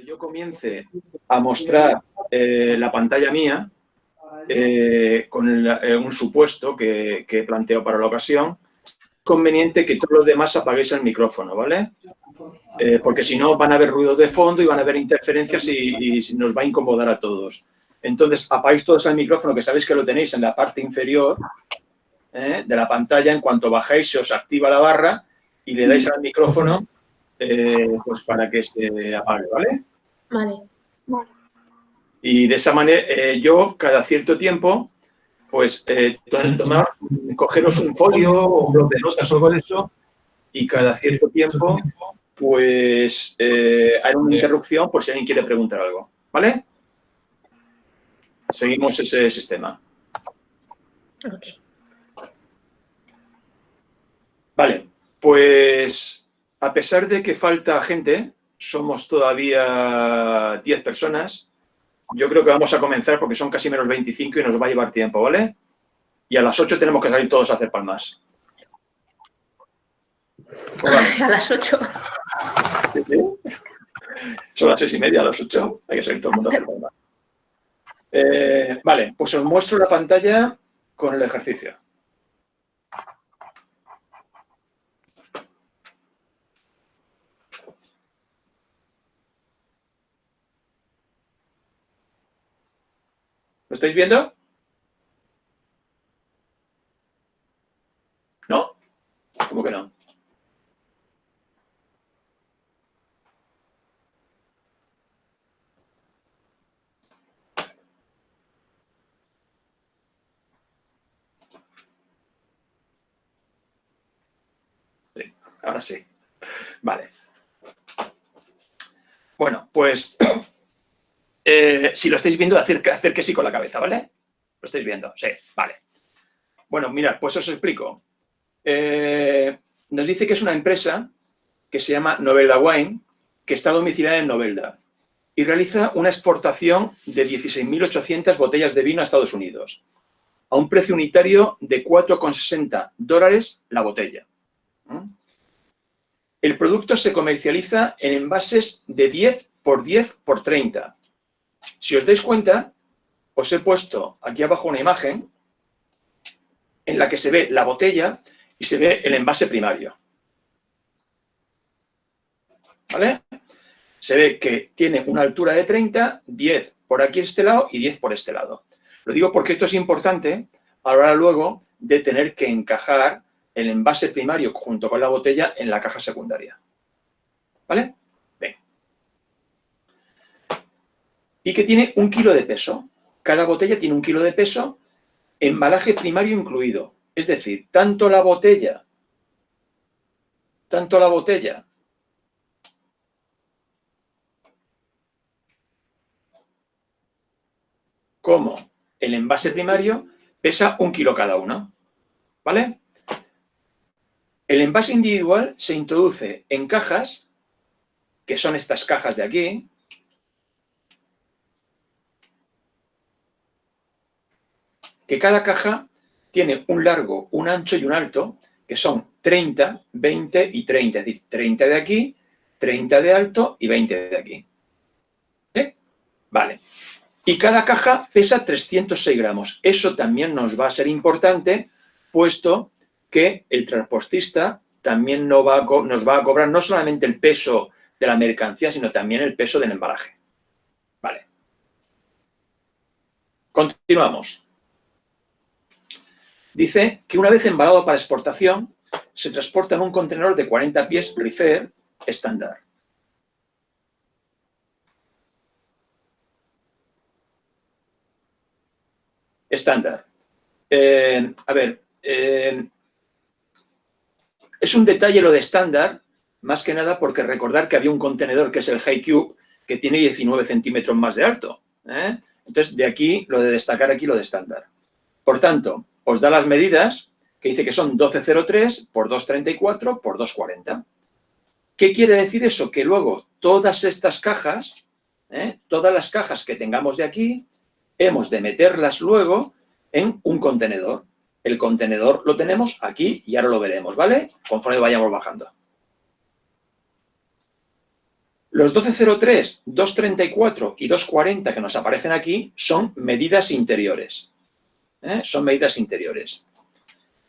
Yo comience a mostrar la pantalla mía con un supuesto que he planteado para la ocasión, es conveniente que todos los demás apaguéis el micrófono, ¿vale? Porque si no van a haber ruidos de fondo y van a haber interferencias y nos va a incomodar a todos. Entonces, apagáis todos el micrófono, que sabéis que lo tenéis en la parte inferior de la pantalla. En cuanto bajáis, se os activa la barra y le dais al micrófono pues para que se apague, ¿vale? Vale. Y de esa manera, yo cada cierto tiempo, pues cogeros un folio o un bloc de notas o algo de eso, y cada cierto tiempo, pues hay una interrupción por si alguien quiere preguntar algo, ¿vale? Seguimos ese sistema. Ok. Vale, pues a pesar de que falta gente, somos todavía 10 personas, yo creo que vamos a comenzar porque son casi menos 25 y nos va a llevar tiempo, ¿vale? Y a las 8 tenemos que salir todos a hacer palmas. Pues vale. A las 8. ¿Sí? Son las 6:30, a las 8. Hay que salir todo el mundo a hacer palmas. Vale, pues os muestro la pantalla con el ejercicio. ¿Lo estáis viendo? ¿No? ¿Cómo que no? Sí, ahora sí. Vale. Bueno, pues si lo estáis viendo, hacer que sí con la cabeza, ¿vale? ¿Lo estáis viendo? Sí, vale. Bueno, mirad, pues os explico. Nos dice que es una empresa que se llama Novelda Wine, que está domiciliada en Novelda y realiza una exportación de 16.800 botellas de vino a Estados Unidos a un precio unitario de $4,60 la botella. El producto se comercializa en envases de 10 por 10 por 30. Si os dais cuenta, os he puesto aquí abajo una imagen en la que se ve la botella y se ve el envase primario. ¿Vale? Se ve que tiene una altura de 30, 10 por aquí este lado y 10 por este lado. Lo digo porque esto es importante a la hora luego de tener que encajar el envase primario junto con la botella en la caja secundaria. ¿Vale? Bien. Y que tiene 1 kilo de peso. Cada botella tiene 1 kilo de peso, embalaje primario incluido. Es decir, tanto la botella como el envase primario pesa 1 kilo cada uno, ¿vale? El envase individual se introduce en cajas, que son estas cajas de aquí, que cada caja tiene un largo, un ancho y un alto, que son 30, 20 y 30, es decir, 30 de aquí, 30 de alto y 20 de aquí. ¿Sí? Vale. Y cada caja pesa 306 gramos. Eso también nos va a ser importante, puesto que el transportista también nos va a cobrar no solamente el peso de la mercancía, sino también el peso del embalaje. Vale. Continuamos. Dice que una vez embalado para exportación, se transporta en un contenedor de 40 pies Reefer estándar. Estándar. A ver, es un detalle lo de estándar, más que nada porque recordar que había un contenedor que es el High Cube, que tiene 19 centímetros más de alto. Entonces, de aquí, lo de destacar aquí lo de estándar. Por tanto, os da las medidas, que dice que son 12,03 por 2,34 por 2,40. ¿Qué quiere decir eso? Que luego todas estas cajas, todas las cajas que tengamos de aquí, hemos de meterlas luego en un contenedor. El contenedor lo tenemos aquí y ahora lo veremos, ¿vale? Conforme vayamos bajando. Los 1203, 234 y 240 que nos aparecen aquí son medidas interiores. Son medidas interiores.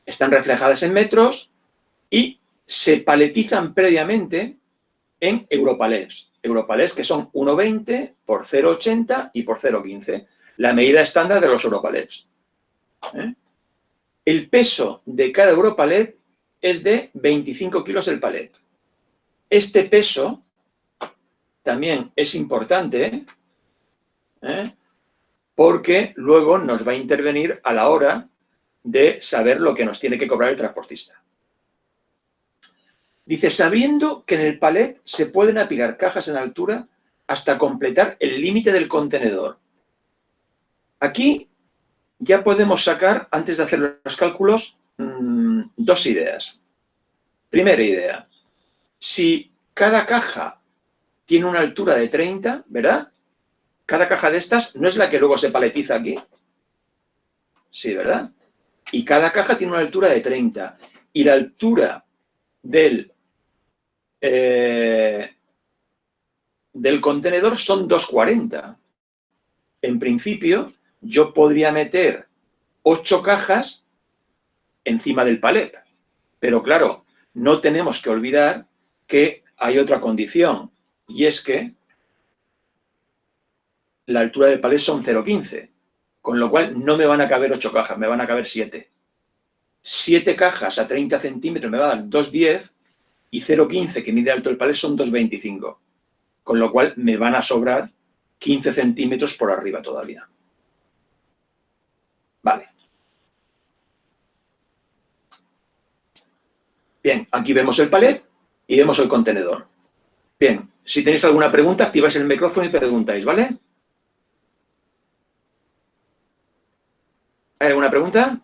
Están reflejadas en metros y se paletizan previamente en europalés. Europalés que son 1,20 por 0,80 y por 0,15. La medida estándar de los europalés. El peso de cada europalet es de 25 kilos el palet. Este peso también es importante porque luego nos va a intervenir a la hora de saber lo que nos tiene que cobrar el transportista. Dice, sabiendo que en el palet se pueden apilar cajas en altura hasta completar el límite del contenedor. Aquí ya podemos sacar, antes de hacer los cálculos, dos ideas. Primera idea, si cada caja tiene una altura de 30, ¿verdad? Cada caja de estas no es la que luego se paletiza aquí. Sí, ¿verdad? Y cada caja tiene una altura de 30. Y la altura del contenedor son 2,40. En principio, yo podría meter 8 cajas encima del palet. Pero claro, no tenemos que olvidar que hay otra condición. Y es que la altura del palet son 0,15. Con lo cual no me van a caber 8 cajas, me van a caber 7. 7 cajas a 30 centímetros me va a dar 2,10 y 0,15 que mide alto el palet son 2,25. Con lo cual me van a sobrar 15 centímetros por arriba todavía. Vale. Bien, aquí vemos el palet y vemos el contenedor. Bien, si tenéis alguna pregunta, activáis el micrófono y preguntáis, ¿vale? ¿Hay alguna pregunta?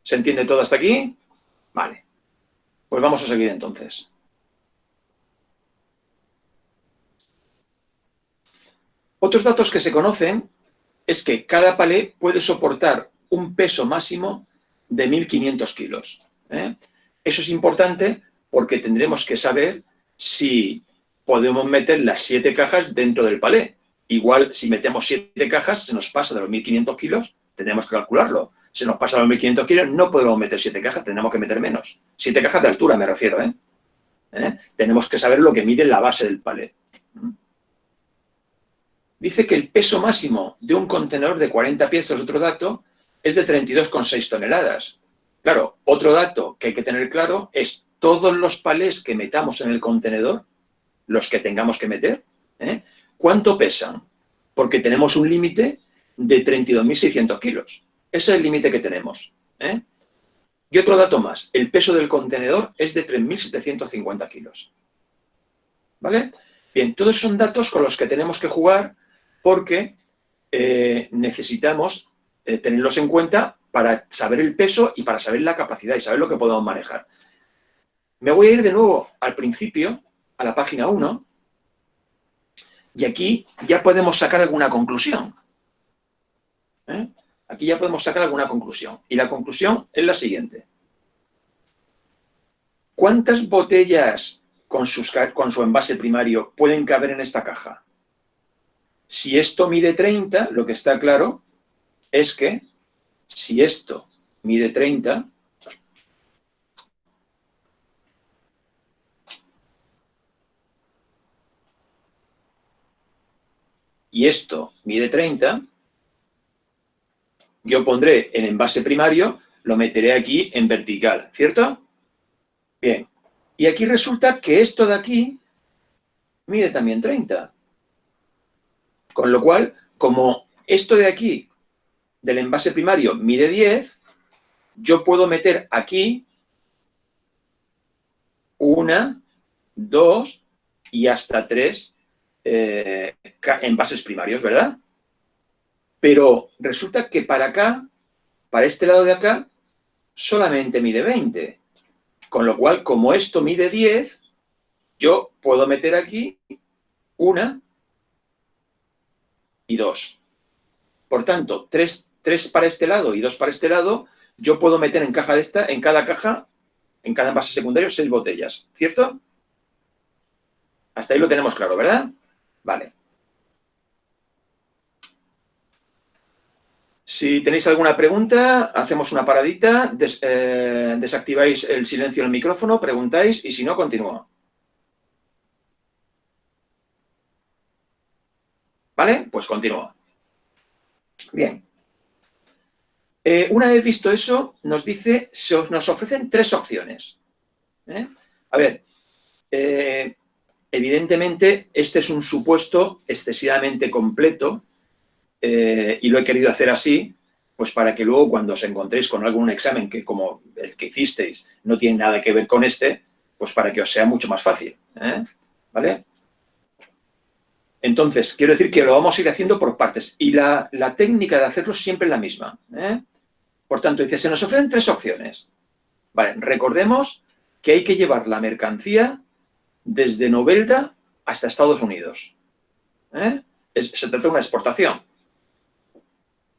¿Se entiende todo hasta aquí? Vale. Pues vamos a seguir entonces. Otros datos que se conocen es que cada palet puede soportar un peso máximo de 1.500 kilos. Eso es importante porque tendremos que saber si podemos meter las 7 cajas dentro del palet. Igual, si metemos 7 cajas, se nos pasa de los 1.500 kilos, tenemos que calcularlo. Se nos pasa de los 1.500 kilos, no podemos meter 7 cajas, tenemos que meter menos. 7 cajas de altura, me refiero. Tenemos que saber lo que mide la base del palet. Dice que el peso máximo de un contenedor de 40 pies, es otro dato, es de 32,6 toneladas. Claro, otro dato que hay que tener claro es todos los palés que metamos en el contenedor, los que tengamos que meter, ¿cuánto pesan? Porque tenemos un límite de 32.600 kilos. Ese es el límite que tenemos. Y otro dato más, el peso del contenedor es de 3.750 kilos. ¿Vale? Bien, todos son datos con los que tenemos que jugar porque necesitamos tenerlos en cuenta para saber el peso y para saber la capacidad y saber lo que podemos manejar. Me voy a ir de nuevo al principio, a la página 1, y aquí ya podemos sacar alguna conclusión. Aquí ya podemos sacar alguna conclusión. Y la conclusión es la siguiente. ¿Cuántas botellas con su envase primario pueden caber en esta caja? Si esto mide 30, lo que está claro es que si esto mide 30, y esto mide 30, yo pondré el envase primario, lo meteré aquí en vertical, ¿cierto? Bien. Y aquí resulta que esto de aquí mide también 30. Con lo cual, como esto de aquí, del envase primario, mide 10, yo puedo meter aquí 1, 2 y hasta 3 envases primarios, ¿verdad? Pero resulta que para acá, para este lado de acá, solamente mide 20. Con lo cual, como esto mide 10, yo puedo meter aquí 1 y 2. Por tanto, 3 para este lado y 2 para este lado, yo puedo meter en cada caja, en cada envase secundario, 6 botellas, ¿cierto? Hasta ahí lo tenemos claro, ¿verdad? Vale. Si tenéis alguna pregunta, hacemos una paradita, desactiváis el silencio del micrófono, preguntáis y si no, continúo. ¿Vale? Pues continúo. Bien. Una vez visto eso, nos dice, nos ofrecen 3 opciones. A ver, evidentemente este es un supuesto excesivamente completo y lo he querido hacer así, pues para que luego cuando os encontréis con algún examen que como el que hicisteis no tiene nada que ver con este, pues para que os sea mucho más fácil. ¿Vale? Entonces, quiero decir que lo vamos a ir haciendo por partes y la técnica de hacerlo siempre es la misma. Por tanto, dice, se nos ofrecen 3 opciones. Vale, recordemos que hay que llevar la mercancía desde Novelda hasta Estados Unidos. Se trata de una exportación.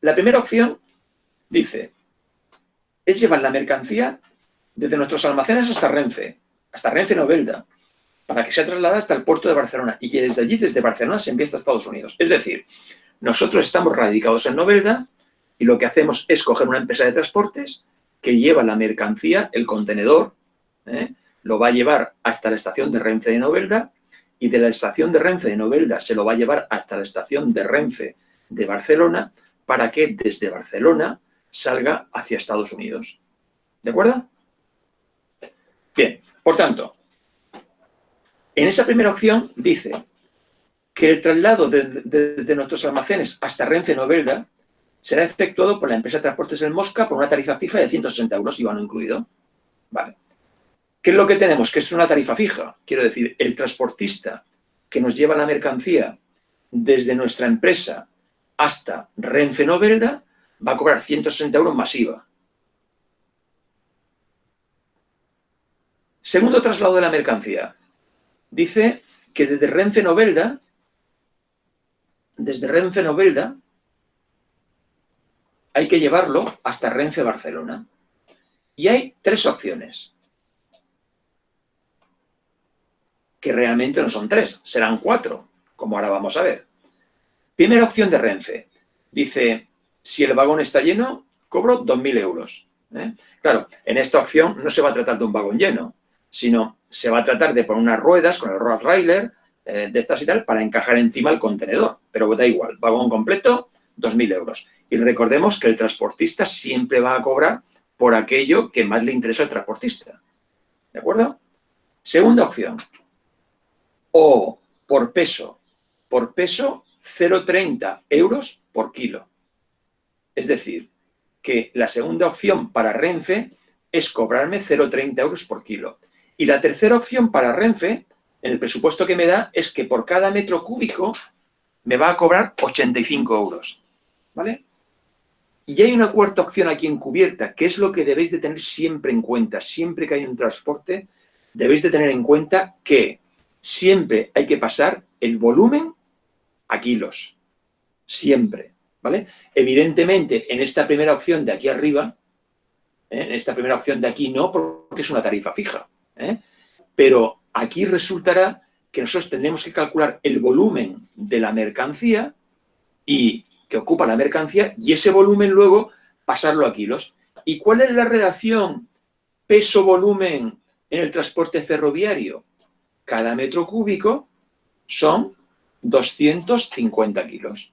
La primera opción dice, es llevar la mercancía desde nuestros almacenes hasta Renfe Novelda, para que sea trasladada hasta el puerto de Barcelona y que desde allí, desde Barcelona, se envíe hasta Estados Unidos. Es decir, nosotros estamos radicados en Novelda y lo que hacemos es coger una empresa de transportes que lleva la mercancía, el contenedor, lo va a llevar hasta la estación de Renfe de Novelda y de la estación de Renfe de Novelda se lo va a llevar hasta la estación de Renfe de Barcelona para que desde Barcelona salga hacia Estados Unidos. ¿De acuerdo? Bien, por tanto, en esa primera opción dice que el traslado de nuestros almacenes hasta Renfe Novelda será efectuado por la empresa de transportes El Mosca por una tarifa fija de 160 euros, IVA no incluido. Vale. ¿Qué es lo que tenemos? Que esto es una tarifa fija. Quiero decir, el transportista que nos lleva la mercancía desde nuestra empresa hasta Renfe Novelda va a cobrar 160 euros más IVA. Segundo traslado de la mercancía. Dice que desde Renfe Novelda hay que llevarlo hasta Renfe Barcelona. Y hay 3 opciones. Que realmente no son 3, serán 4, como ahora vamos a ver. Primera opción de Renfe. Dice, si el vagón está lleno, cobro 2.000 euros. Claro, en esta opción no se va a tratar de un vagón lleno, sino se va a tratar de poner unas ruedas con el Rottweiler de estas y tal para encajar encima el contenedor. Pero da igual, vagón completo, 2.000 euros. Y recordemos que el transportista siempre va a cobrar por aquello que más le interesa al transportista. ¿De acuerdo? Segunda opción. O por peso 0,30 euros por kilo. Es decir, que la segunda opción para Renfe es cobrarme 0,30 euros por kilo. Y la tercera opción para Renfe, en el presupuesto que me da, es que por cada metro cúbico me va a cobrar 85 euros. ¿Vale? Y hay una cuarta opción aquí encubierta, que es lo que debéis de tener siempre en cuenta. Siempre que hay un transporte, debéis de tener en cuenta que siempre hay que pasar el volumen a kilos. Siempre. ¿Vale? Evidentemente, en esta primera opción de aquí arriba, en esta primera opción de aquí no, porque es una tarifa fija. Pero aquí resultará que nosotros tendremos que calcular el volumen de la mercancía y que ocupa la mercancía y ese volumen luego pasarlo a kilos. ¿Y cuál es la relación peso-volumen en el transporte ferroviario? Cada metro cúbico son 250 kilos.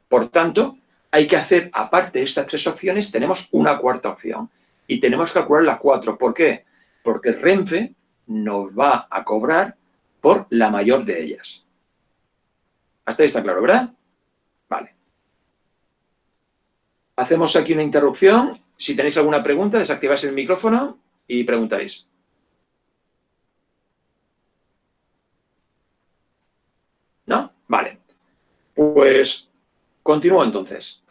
Por tanto, hay que hacer, aparte de estas 3 opciones, tenemos una cuarta opción. Y tenemos que calcular la 4. ¿Por qué? Porque Renfe nos va a cobrar por la mayor de ellas. Hasta ahí está claro, ¿verdad? Vale. Hacemos aquí una interrupción. Si tenéis alguna pregunta, desactiváis el micrófono y preguntáis. ¿No? Vale. Pues continúo entonces.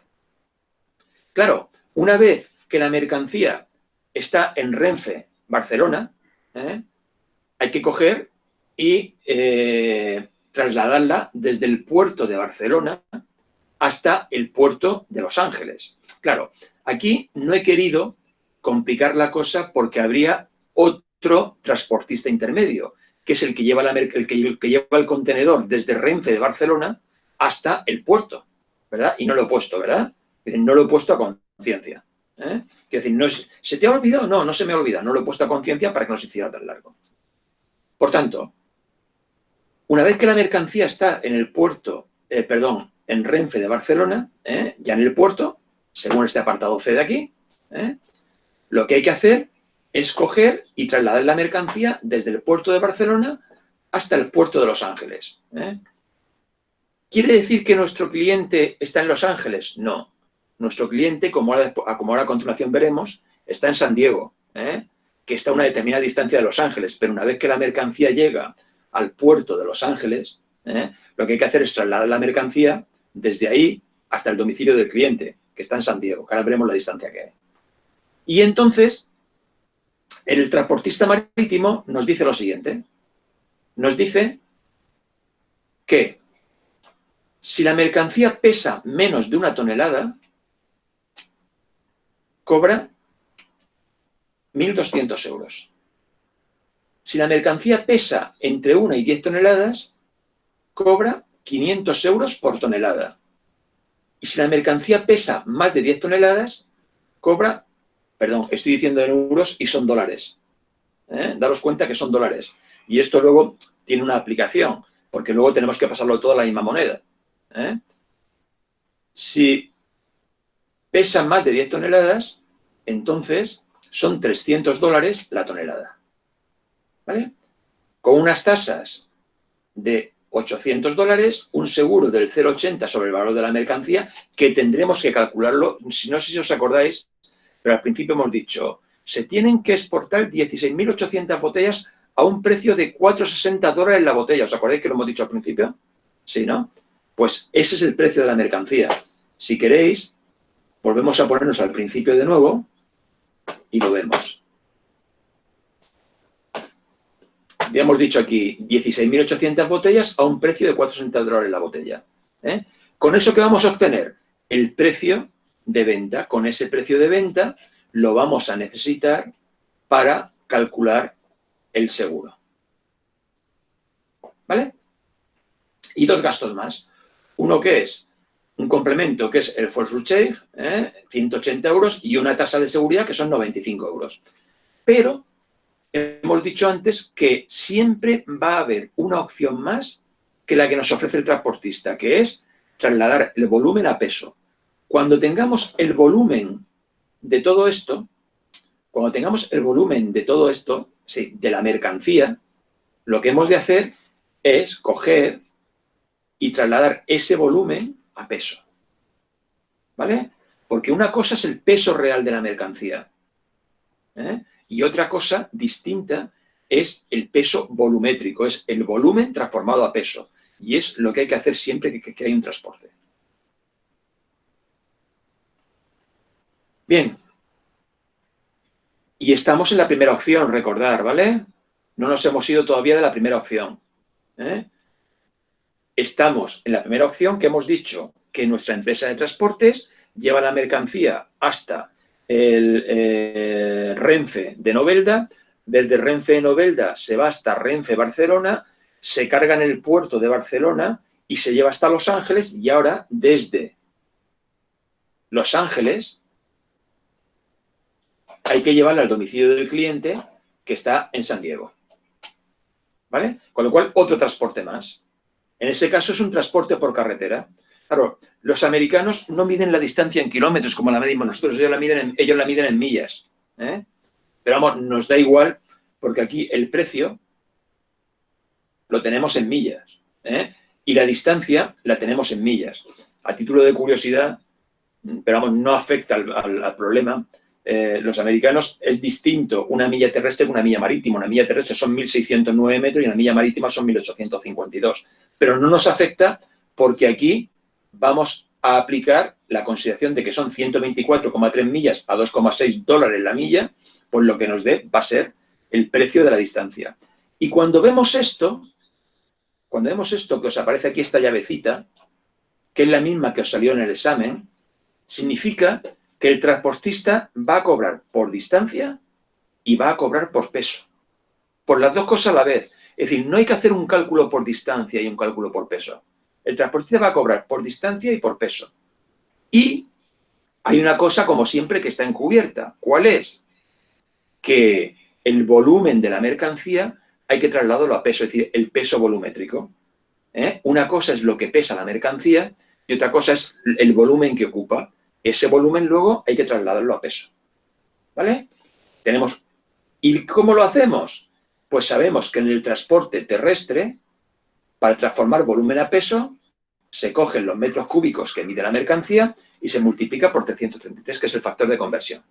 Claro, una vez que la mercancía está en Renfe, Barcelona, hay que coger y trasladarla desde el puerto de Barcelona hasta el puerto de Los Ángeles. Claro, aquí no he querido complicar la cosa porque habría otro transportista intermedio, que es el que lleva el contenedor desde Renfe de Barcelona hasta el puerto, ¿verdad? Y no lo he puesto, ¿verdad? No lo he puesto a conciencia. ¿Eh? Quiero decir, no es, ¿se te ha olvidado? No, no se me ha olvidado. No lo he puesto a conciencia para que no se hiciera tan largo. Por tanto, una vez que la mercancía está en el puerto, en Renfe de Barcelona, ya en el puerto, según este apartado C de aquí, lo que hay que hacer es coger y trasladar la mercancía desde el puerto de Barcelona hasta el puerto de Los Ángeles. ¿Quiere decir que nuestro cliente está en Los Ángeles? No. Nuestro cliente, como ahora a continuación veremos, está en San Diego, que está a una determinada distancia de Los Ángeles, pero una vez que la mercancía llega al puerto de Los Ángeles, lo que hay que hacer es trasladar la mercancía desde ahí hasta el domicilio del cliente, que está en San Diego, que ahora veremos la distancia que hay. Y entonces, el transportista marítimo nos dice lo siguiente. Nos dice que si la mercancía pesa menos de 1 tonelada, cobra 1.200 euros. Si la mercancía pesa entre 1 y 10 toneladas, cobra 500 euros por tonelada. Y si la mercancía pesa más de 10 toneladas, cobra, perdón, estoy diciendo en euros y son dólares. Daros cuenta que son dólares. Y esto luego tiene una aplicación, porque luego tenemos que pasarlo todo a la misma moneda. Si pesa más de 10 toneladas, entonces son 300 dólares la tonelada. ¿Vale? Con unas tasas de 800 dólares, un seguro del 0,80 sobre el valor de la mercancía, que tendremos que calcularlo, no sé si os acordáis, pero al principio hemos dicho, se tienen que exportar 16.800 botellas a un precio de 4,60 dólares la botella. ¿Os acordáis que lo hemos dicho al principio? Sí, ¿no? Pues ese es el precio de la mercancía. Si queréis, volvemos a ponernos al principio de nuevo y lo vemos. Ya hemos dicho aquí 16.800 botellas a un precio de 4,60 dólares la botella. ¿Con eso qué vamos a obtener? El precio de venta. Con ese precio de venta lo vamos a necesitar para calcular el seguro. ¿Vale? Y 2 gastos más. Uno que es un complemento, que es el force surcharge, 180 euros, y una tasa de seguridad, que son 95 euros. Pero hemos dicho antes que siempre va a haber una opción más que la que nos ofrece el transportista, que es trasladar el volumen a peso. Cuando tengamos el volumen de todo esto, sí, de la mercancía, lo que hemos de hacer es coger y trasladar ese volumen a peso. ¿Vale? Porque una cosa es el peso real de la mercancía. Y otra cosa distinta es el peso volumétrico, es el volumen transformado a peso. Y es lo que hay que hacer siempre que hay un transporte. Bien. Y estamos en la primera opción, recordar, ¿vale? No nos hemos ido todavía de la primera opción. Estamos en la primera opción, que hemos dicho que nuestra empresa de transportes lleva la mercancía hasta el Renfe de Novelda. Desde Renfe de Novelda se va hasta Renfe Barcelona, se carga en el puerto de Barcelona y se lleva hasta Los Ángeles, y ahora desde Los Ángeles hay que llevarla al domicilio del cliente, que está en San Diego. ¿Vale? Con lo cual, otro transporte más. En ese caso es un transporte por carretera. Claro, los americanos no miden la distancia en kilómetros como la medimos nosotros, ellos la miden en millas. Pero vamos, nos da igual, porque aquí el precio lo tenemos en millas. Y la distancia la tenemos en millas. A título de curiosidad, pero vamos, no afecta al problema. Los americanos es distinto una milla terrestre que una milla marítima. Una milla terrestre son 1.609 metros y una milla marítima son 1.852. Pero no nos afecta porque aquí vamos a aplicar la consideración de que son 124,3 millas a 2,6 dólares la milla, pues lo que nos dé va a ser el precio de la distancia. Y cuando vemos esto que os aparece aquí esta llavecita, que es la misma que os salió en el examen, significa que el transportista va a cobrar por distancia y va a cobrar por peso. por las dos cosas a la vez. Es decir, no hay que hacer un cálculo por distancia y un cálculo por peso. El transportista va a cobrar por distancia y por peso. Y hay una cosa, como siempre, que está encubierta. ¿Cuál es? Que el volumen de la mercancía hay que trasladarlo a peso, es decir, el peso volumétrico. Una cosa es lo que pesa la mercancía y otra cosa es el volumen que ocupa. Ese volumen luego hay que trasladarlo a peso. ¿Vale? Tenemos. ¿Y cómo lo hacemos? Pues sabemos que en el transporte terrestre, para transformar volumen a peso, se cogen los metros cúbicos que mide la mercancía y se multiplica por 333, que es el factor de conversión.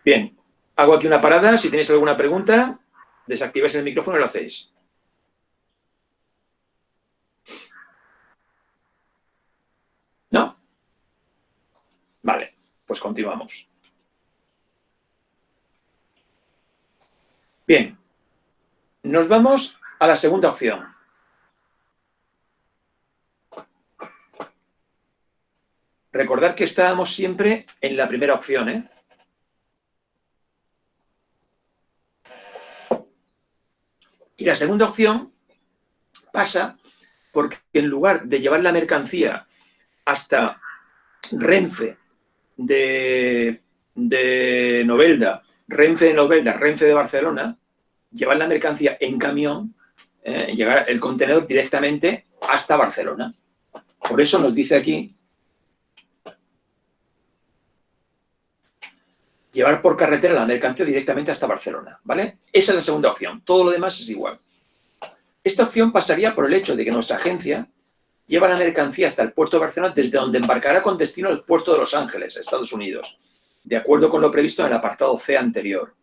Bien, hago aquí una parada. Si tenéis alguna pregunta, desactiváis el micrófono y lo hacéis. ¿No? Vale, pues continuamos. Bien, nos vamos a la segunda opción. Recordad que estábamos siempre en la primera opción, ¿eh? Y la segunda opción pasa porque en lugar de llevar la mercancía hasta Renfe de Novelda, Renfe de Novelda, Renfe de Barcelona, llevar la mercancía en camión, llegar el contenedor directamente hasta Barcelona. Por eso nos dice aquí llevar por carretera la mercancía directamente hasta Barcelona, ¿vale? Esa es la segunda opción. Todo lo demás es igual. Esta opción pasaría por el hecho de que nuestra agencia lleva la mercancía hasta el puerto de Barcelona, desde donde embarcará con destino al puerto de Los Ángeles, Estados Unidos, de acuerdo con lo previsto en el apartado C anterior,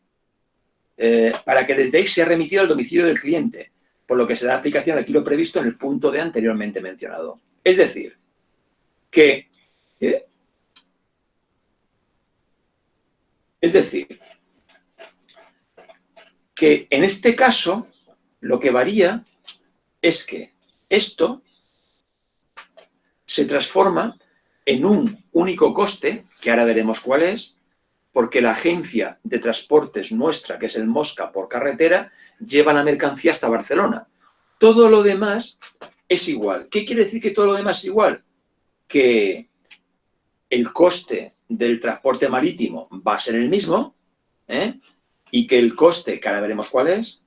para que desde ahí sea remitido al domicilio del cliente, por lo que se da aplicación aquí lo previsto en el punto D anteriormente mencionado. Es decir, que en este caso lo que varía es que esto se transforma en un único coste, que ahora veremos cuál es, porque la agencia de transportes nuestra, que es el Mosca por carretera, lleva la mercancía hasta Barcelona. Todo lo demás es igual. ¿Qué quiere decir que todo lo demás es igual? Que el coste del transporte marítimo va a ser el mismo, y que el coste, que ahora veremos cuál es,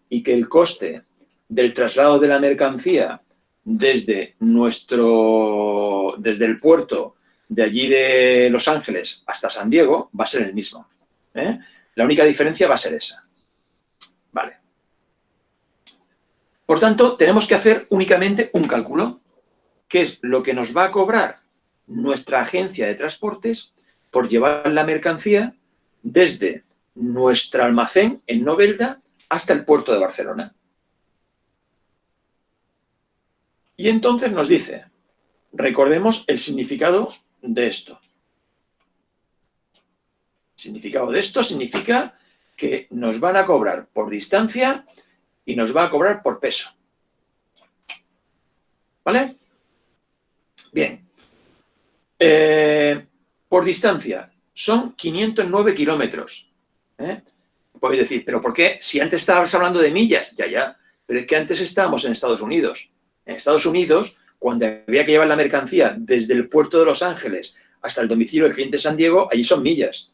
y que el coste del traslado de la mercancía desde el puerto de allí de Los Ángeles hasta San Diego va a ser el mismo. La única diferencia va a ser esa. Vale. Por tanto, tenemos que hacer únicamente un cálculo, que es lo que nos va a cobrar nuestra agencia de transportes por llevar la mercancía desde nuestro almacén en Novelda hasta el puerto de Barcelona. Y entonces nos dice, recordemos el significado de esto. El significado de esto significa que nos van a cobrar por distancia y nos va a cobrar por peso. ¿Vale? Bien. Por distancia son 509 kilómetros. Podéis decir, ¿pero por qué? Si antes estabas hablando de millas, ya. Pero es que antes estábamos en Estados Unidos. En Estados Unidos, cuando había que llevar la mercancía desde el puerto de Los Ángeles hasta el domicilio del cliente San Diego, allí son millas.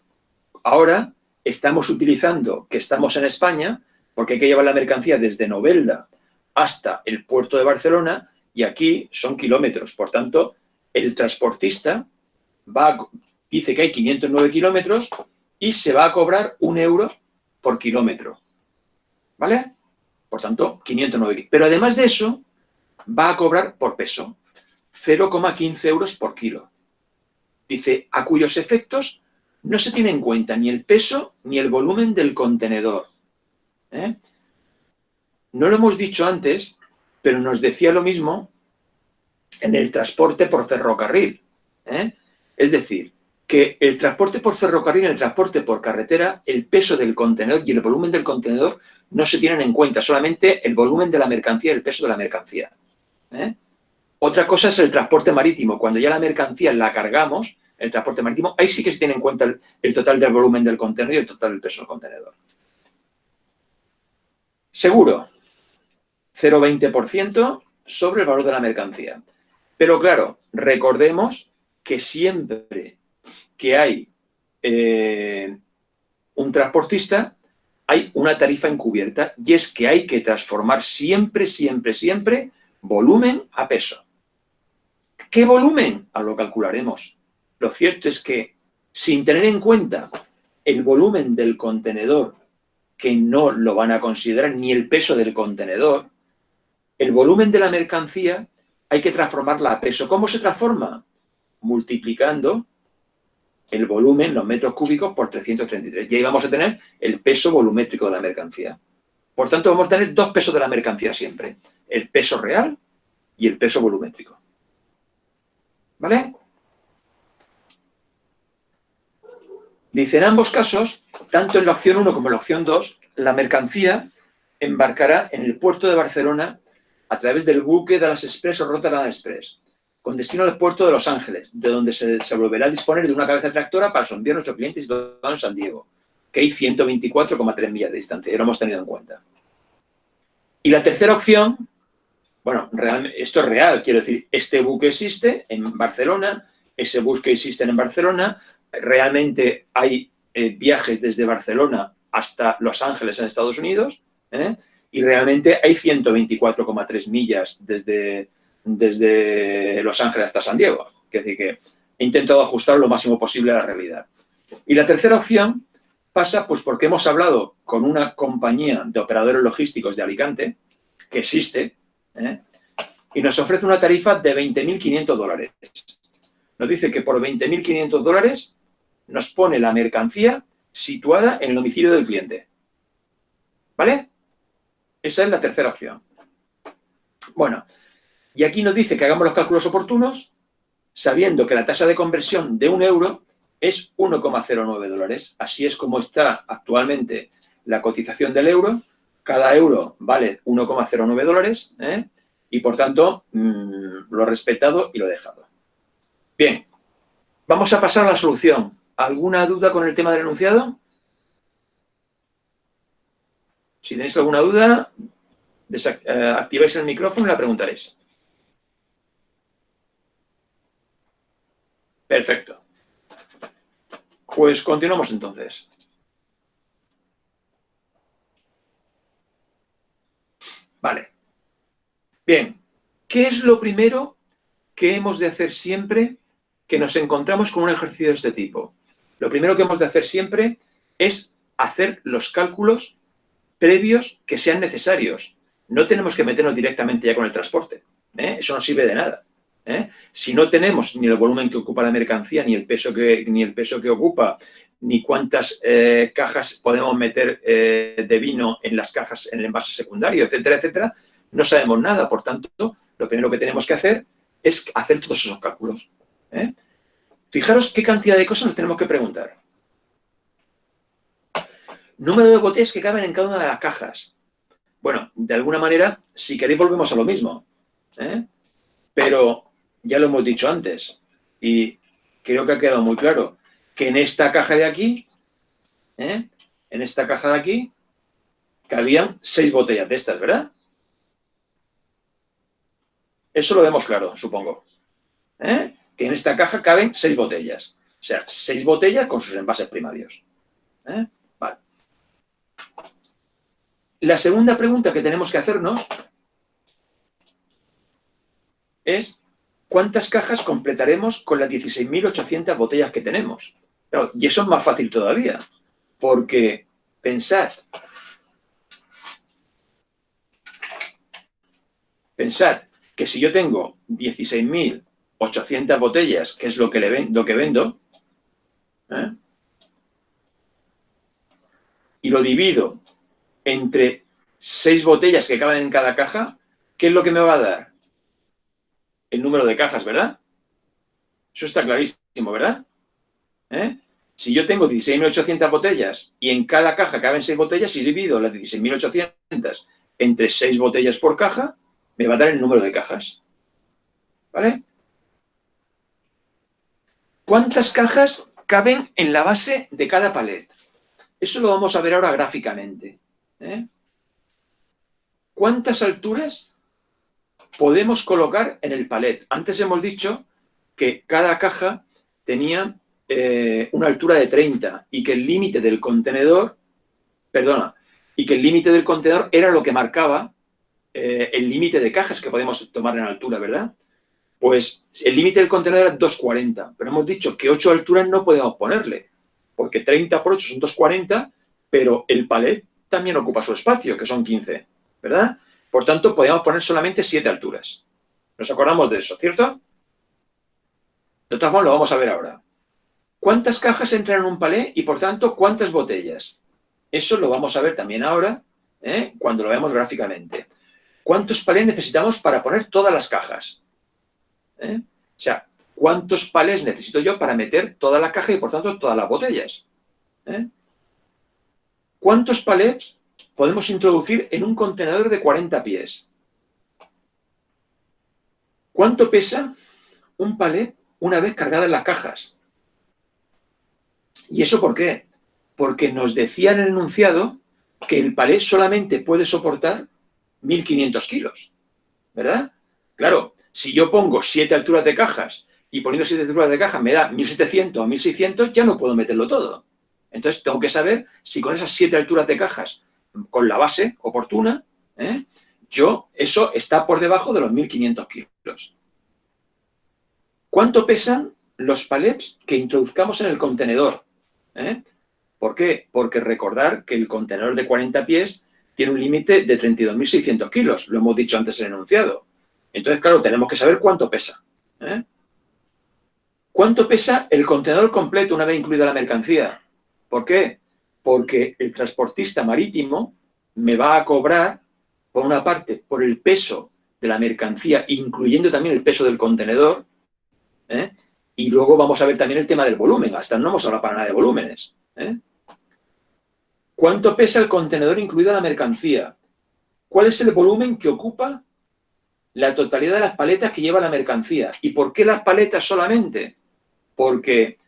Ahora estamos utilizando que estamos en España porque hay que llevar la mercancía desde Novelda hasta el puerto de Barcelona y aquí son kilómetros. Por tanto, el transportista dice que hay 509 kilómetros y se va a cobrar 1 euro por kilómetro. ¿Vale? Por tanto, 509. Pero además de eso, va a cobrar por peso, 0,15 euros por kilo. Dice, a cuyos efectos no se tiene en cuenta ni el peso ni el volumen del contenedor. No lo hemos dicho antes, pero nos decía lo mismo en el transporte por ferrocarril. Es decir, que el transporte por ferrocarril y el transporte por carretera, el peso del contenedor y el volumen del contenedor no se tienen en cuenta, solamente el volumen de la mercancía y el peso de la mercancía. Otra cosa es el transporte marítimo. Cuando ya la mercancía la cargamos, el transporte marítimo, ahí sí que se tiene en cuenta el total del volumen del contenedor y el total del peso del contenedor. Seguro, 0,20% sobre el valor de la mercancía. Pero claro, recordemos que siempre que hay un transportista, hay una tarifa encubierta y es que hay que transformar siempre, siempre, siempre volumen a peso. ¿Qué volumen? Ahora lo calcularemos. Lo cierto es que sin tener en cuenta el volumen del contenedor, que no lo van a considerar, ni el peso del contenedor, el volumen de la mercancía hay que transformarla a peso. ¿Cómo se transforma? Multiplicando el volumen, los metros cúbicos, por 333. Y ahí vamos a tener el peso volumétrico de la mercancía. Por tanto, vamos a tener dos pesos de la mercancía siempre. El peso real y el peso volumétrico. ¿Vale? Dice, en ambos casos, tanto en la opción 1 como en la opción 2, la mercancía embarcará en el puerto de Barcelona a través del buque Dallas Express o Rotterdam Express, con destino al puerto de Los Ángeles, de donde se volverá a disponer de una cabeza tractora para su envío a nuestros clientes situados en San Diego, que hay 124,3 millas de distancia, y lo hemos tenido en cuenta. Y la tercera opción, bueno, esto es real, quiero decir, este buque existe en Barcelona, ese buque existe en Barcelona, realmente hay viajes desde Barcelona hasta Los Ángeles en Estados Unidos, y realmente hay 124,3 millas desde Los Ángeles hasta San Diego. Es decir, que he intentado ajustar lo máximo posible a la realidad. Y la tercera opción pasa pues porque hemos hablado con una compañía de operadores logísticos de Alicante, que existe, y nos ofrece una tarifa de 20.500 dólares. Nos dice que por 20.500 dólares nos pone la mercancía situada en el domicilio del cliente. ¿Vale? Esa es la tercera opción. Bueno, y aquí nos dice que hagamos los cálculos oportunos, sabiendo que la tasa de conversión de 1 euro es 1,09 dólares. Así es como está actualmente la cotización del euro. Cada euro vale 1,09 dólares, y por tanto lo he respetado y lo he dejado. Bien, vamos a pasar a la solución. ¿Alguna duda con el tema del enunciado? Si tenéis alguna duda, activáis el micrófono y la preguntaréis. Perfecto. Pues continuamos entonces. Vale. Bien, ¿qué es lo primero que hemos de hacer siempre que nos encontramos con un ejercicio de este tipo? Lo primero que hemos de hacer siempre es hacer los cálculos previos que sean necesarios. No tenemos que meternos directamente ya con el transporte. Eso no sirve de nada. Si no tenemos ni el volumen que ocupa la mercancía, ni el peso que ocupa, ni cuántas cajas podemos meter de vino en las cajas, en el envase secundario, etcétera, etcétera, no sabemos nada. Por tanto, lo primero que tenemos que hacer es hacer todos esos cálculos. Fijaros qué cantidad de cosas nos tenemos que preguntar. Número de botellas que caben en cada una de las cajas. Bueno, de alguna manera, si queréis, volvemos a lo mismo. Pero ya lo hemos dicho antes y creo que ha quedado muy claro que en esta caja de aquí, cabían 6 botellas de estas, ¿verdad? Eso lo vemos claro, supongo. Que en esta caja caben 6 botellas. O sea, 6 botellas con sus envases primarios. Vale. La segunda pregunta que tenemos que hacernos es ¿cuántas cajas completaremos con las 16.800 botellas que tenemos? Claro, y eso es más fácil todavía, porque pensad que si yo tengo 16.800 botellas, que es lo que vendo, y lo divido entre 6 botellas que caben en cada caja, ¿qué es lo que me va a dar? El número de cajas, ¿verdad? Eso está clarísimo, ¿verdad? Si yo tengo 16.800 botellas y en cada caja caben 6 botellas y divido las 16.800 entre 6 botellas por caja, me va a dar el número de cajas. ¿Vale? ¿Cuántas cajas caben en la base de cada palet? Eso lo vamos a ver ahora gráficamente. ¿Cuántas alturas podemos colocar en el palet? Antes hemos dicho que cada caja tenía una altura de 30 y que el límite del contenedor, era lo que marcaba el límite de cajas que podemos tomar en altura, ¿verdad? Pues el límite del contenedor era 240, pero hemos dicho que 8 alturas no podemos ponerle, porque 30 por 8 son 240, pero el palet también ocupa su espacio, que son 15, ¿verdad? Por tanto, podemos poner solamente 7 alturas. Nos acordamos de eso, ¿cierto? De todas formas, lo vamos a ver ahora. ¿Cuántas cajas entran en un palé y, por tanto, cuántas botellas? Eso lo vamos a ver también ahora, cuando lo veamos gráficamente. ¿Cuántos palés necesitamos para poner todas las cajas? O sea, ¿cuántos palés necesito yo para meter toda la caja y, por tanto, todas las botellas? ¿Cuántos palés podemos introducir en un contenedor de 40 pies? ¿Cuánto pesa un palé una vez cargadas las cajas? ¿Y eso por qué? Porque nos decía en el enunciado que el palé solamente puede soportar 1.500 kilos, ¿verdad? Claro, si yo pongo 7 alturas de cajas y poniendo 7 alturas de cajas me da 1.700 o 1.600, ya no puedo meterlo todo. Entonces tengo que saber si con esas 7 alturas de cajas, con la base oportuna, eso está por debajo de los 1.500 kilos. ¿Cuánto pesan los palets que introduzcamos en el contenedor? ¿Por qué? Porque recordar que el contenedor de 40 pies tiene un límite de 32.600 kilos, lo hemos dicho antes en el enunciado. Entonces, claro, tenemos que saber cuánto pesa. ¿Cuánto pesa el contenedor completo una vez incluida la mercancía? ¿Por qué? Porque el transportista marítimo me va a cobrar, por una parte, por el peso de la mercancía, incluyendo también el peso del contenedor, y luego vamos a ver también el tema del volumen. Hasta no hemos hablado para nada de volúmenes. ¿Cuánto pesa el contenedor incluida la mercancía? ¿Cuál es el volumen que ocupa la totalidad de las paletas que lleva la mercancía? ¿Y por qué las paletas solamente? Porque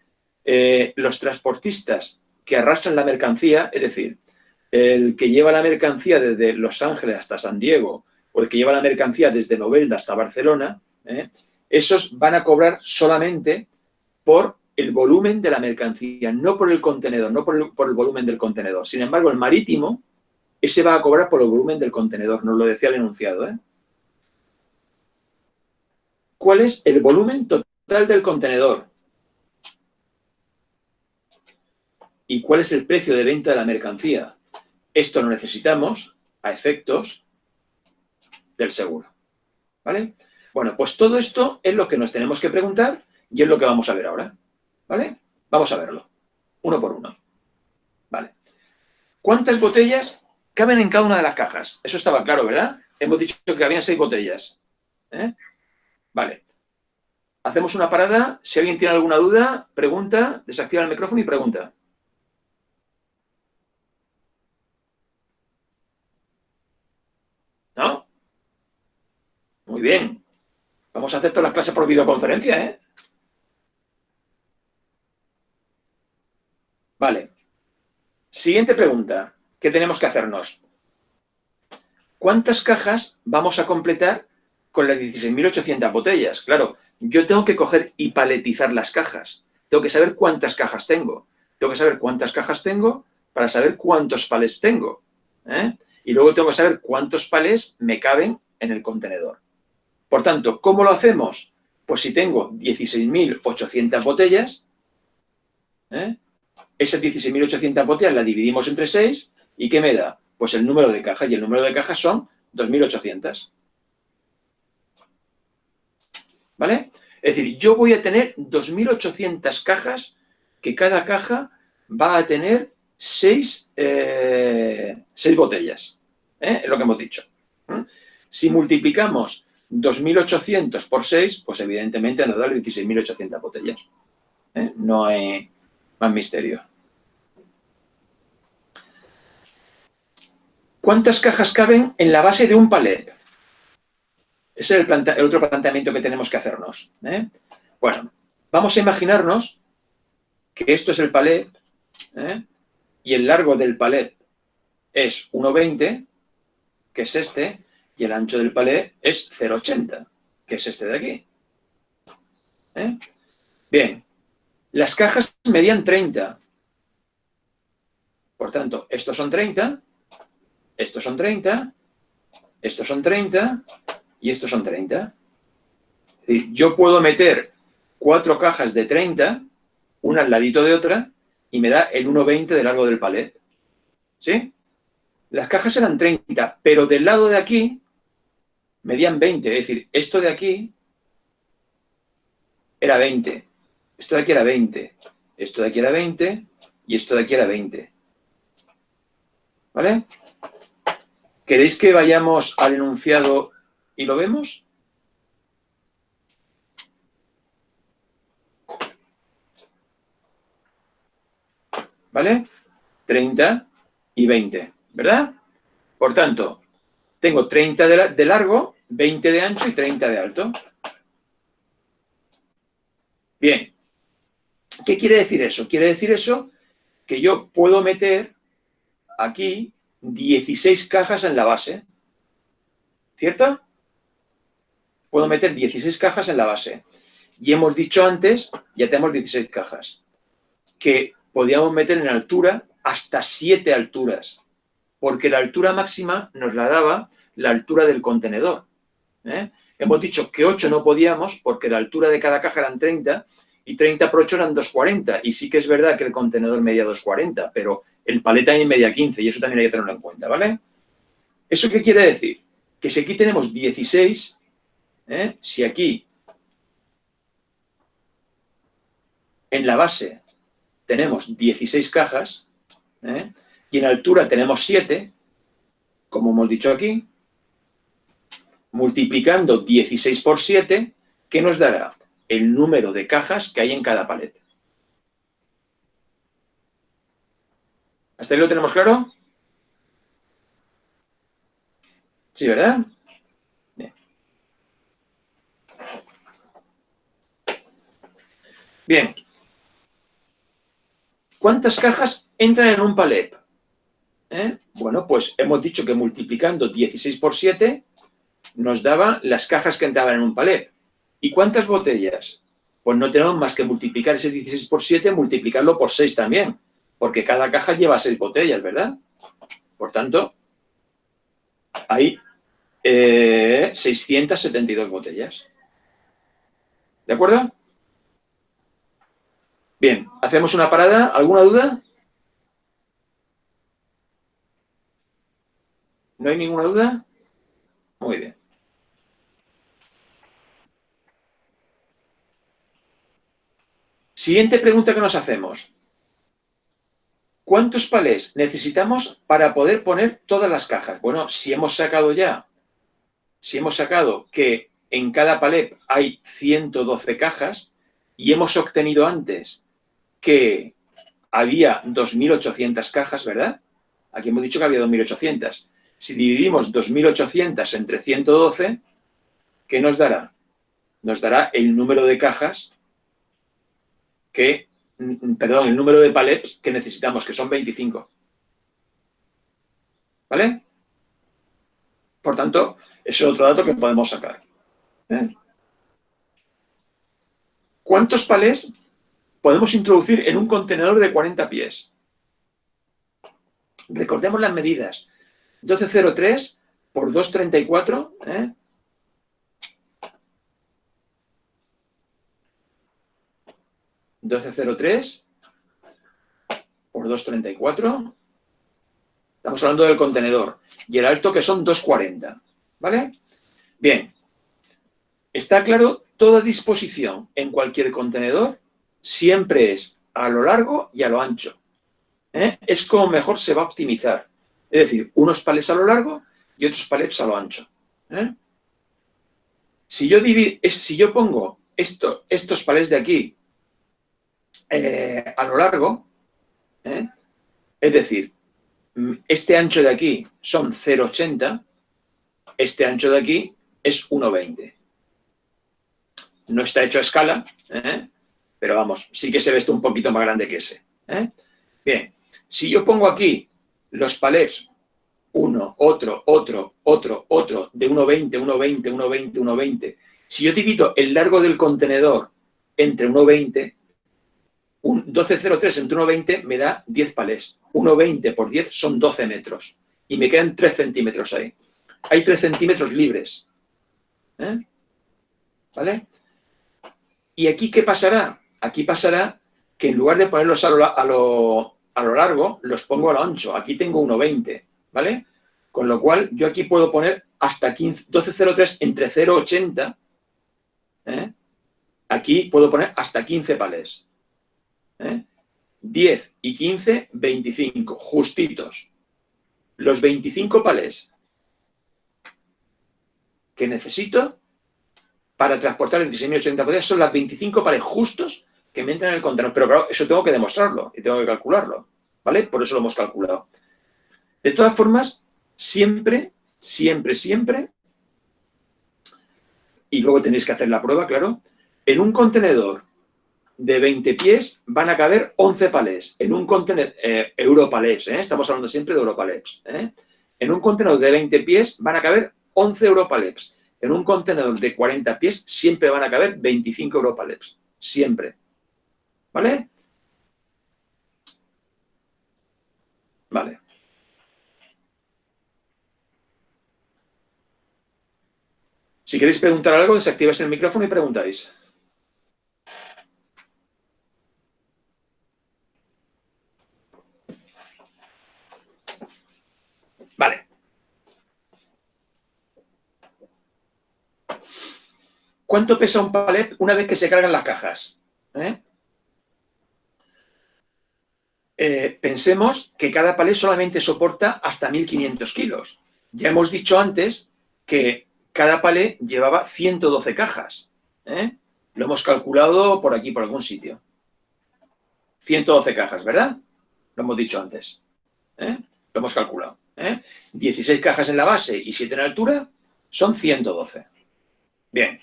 los transportistas que arrastran la mercancía, es decir, el que lleva la mercancía desde Los Ángeles hasta San Diego o el que lleva la mercancía desde Novelda hasta Barcelona, esos van a cobrar solamente por el volumen de la mercancía, no por el contenedor, no por el volumen del contenedor. Sin embargo, el marítimo, ese va a cobrar por el volumen del contenedor, nos lo decía el enunciado. ¿Cuál es el volumen total del contenedor? ¿Y cuál es el precio de venta de la mercancía? Esto lo necesitamos a efectos del seguro. ¿Vale? Bueno, pues todo esto es lo que nos tenemos que preguntar y es lo que vamos a ver ahora. ¿Vale? Vamos a verlo, uno por uno. ¿Vale? ¿Cuántas botellas caben en cada una de las cajas? Eso estaba claro, ¿verdad? Hemos dicho que habían 6 botellas. Vale. Hacemos una parada. Si alguien tiene alguna duda, pregunta, desactiva el micrófono y pregunta. ¿No? Muy bien. Vamos a hacer todas las clases por videoconferencia, Vale. Siguiente pregunta que tenemos que hacernos. ¿Cuántas cajas vamos a completar con las 16.800 botellas? Claro, yo tengo que coger y paletizar las cajas. Tengo que saber cuántas cajas tengo. Tengo que saber cuántas cajas tengo para saber cuántos palés tengo. Y luego tengo que saber cuántos palés me caben en el contenedor. Por tanto, ¿cómo lo hacemos? Pues si tengo 16.800 botellas, esas 16.800 botellas las dividimos entre 6 y ¿qué me da? Pues el número de cajas, y el número de cajas son 2.800. ¿Vale? Es decir, yo voy a tener 2.800 cajas, que cada caja va a tener 6 botellas. Es lo que hemos dicho. Si multiplicamos 2.800 por 6, pues evidentemente nos da 16.800 botellas. No hay más misterio. ¿Cuántas cajas caben en la base de un palet? Ese es el otro planteamiento que tenemos que hacernos. Bueno, vamos a imaginarnos que esto es el palet, y el largo del palet es 1,20, que es este, y el ancho del palet es 0,80, que es este de aquí. Bien, las cajas medían 30. Por tanto, estos son 30, estos son 30, estos son 30 y estos son 30. Es decir, yo puedo meter 4 cajas de 30, una al ladito de otra, y me da el 1,20 de largo del palet. ¿Sí? Las cajas eran 30, pero del lado de aquí medían 20. Es decir, esto de aquí era 20. Esto de aquí era 20. Esto de aquí era 20 y esto de aquí era 20. ¿Vale? ¿Queréis que vayamos al enunciado y lo vemos? ¿Vale? 30 y 20, ¿verdad? Por tanto, tengo 30 de largo, 20 de ancho y 30 de alto. Bien. ¿Qué quiere decir eso? Quiere decir eso que yo puedo meter aquí 16 cajas en la base. ¿Cierto? Puedo meter 16 cajas en la base. Y hemos dicho antes, ya tenemos 16 cajas, que podíamos meter en altura hasta 7 alturas, porque la altura máxima nos la daba la altura del contenedor. Hemos dicho que 8 no podíamos porque la altura de cada caja eran 30 y 30 por 8 eran 2,40. Y sí que es verdad que el contenedor medía 2,40, pero el palet también medía 15 y eso también hay que tenerlo en cuenta, ¿vale? ¿Eso qué quiere decir? Que si aquí tenemos 16, si aquí en la base tenemos 16 cajas y en altura tenemos 7, como hemos dicho aquí, multiplicando 16 por 7, ¿qué nos dará? El número de cajas que hay en cada palet. ¿Hasta ahí lo tenemos claro? Sí, ¿verdad? Bien. Bien. ¿Cuántas cajas entran en un palet? Bueno, pues hemos dicho que multiplicando 16 por 7 nos daba las cajas que entraban en un palet. ¿Y cuántas botellas? Pues no tenemos más que multiplicar ese 16 por 7, multiplicarlo por 6 también, porque cada caja lleva 6 botellas, ¿verdad? Por tanto, hay 672 botellas. ¿De acuerdo? Bien, hacemos una parada. ¿Alguna duda? ¿No hay ninguna duda? Muy bien. Siguiente pregunta que nos hacemos. ¿Cuántos palés necesitamos para poder poner todas las cajas? Bueno, si hemos sacado que en cada palet hay 112 cajas y hemos obtenido antes que había 2.800 cajas, ¿verdad? Aquí hemos dicho que había 2.800. Si dividimos 2.800 entre 112, ¿qué nos dará? Nos dará el número de cajas el número de palets que necesitamos, que son 25. ¿Vale? Por tanto, ese es otro dato que podemos sacar. ¿Cuántos palés podemos introducir en un contenedor de 40 pies? Recordemos las medidas. 12,03 por 2,34, 12,03 por 2,34. Estamos hablando del contenedor. Y el alto, que son 2,40. ¿Vale? Bien. Está claro, toda disposición en cualquier contenedor siempre es a lo largo y a lo ancho. Es como mejor se va a optimizar. Es decir, unos palets a lo largo y otros palets a lo ancho. Si yo pongo estos palets de aquí a lo largo, es decir, este ancho de aquí son 0,80, este ancho de aquí es 1,20. No está hecho a escala, pero vamos, sí que se ve esto un poquito más grande que ese. Bien, si yo pongo aquí los palets, uno, otro, de 1,20, 1,20, 1,20, 1,20, si yo divido el largo del contenedor entre 1,20, un 12,03 entre 1,20 me da 10 palés. 1,20 por 10 son 12 metros. Y me quedan 3 centímetros ahí. Hay 3 centímetros libres. ¿Vale? ¿Y aquí qué pasará? Aquí pasará que en lugar de ponerlos a lo largo, los pongo a lo ancho. Aquí tengo 1,20, ¿vale? Con lo cual, yo aquí puedo poner hasta 12,03 entre 0,80. Aquí puedo poner hasta 15 palés. 10 y 15, 25, justitos. Los 25 palés que necesito para transportar el 16.080 palés son las 25 palés justos que me entran en el contenedor. Pero claro, eso tengo que demostrarlo y tengo que calcularlo, ¿vale? Por eso lo hemos calculado. De todas formas, siempre, y luego tenéis que hacer la prueba, claro, en un contenedor de 20 pies van a caber 11 palés. En un contenedor, europalets, estamos hablando siempre de europalets. En un contenedor de 20 pies van a caber 11 europalets. En un contenedor de 40 pies siempre van a caber 25 europalets. Siempre. ¿Vale? Vale. Si queréis preguntar algo, desactiváis el micrófono y preguntáis. Vale. ¿Cuánto pesa un palet una vez que se cargan las cajas? Pensemos que cada palet solamente soporta hasta 1.500 kilos. Ya hemos dicho antes que cada palet llevaba 112 cajas. Lo hemos calculado por aquí, por algún sitio. 112 cajas, ¿verdad? Lo hemos dicho antes. Lo hemos calculado. 16 cajas en la base y 7 en altura son 112. Bien.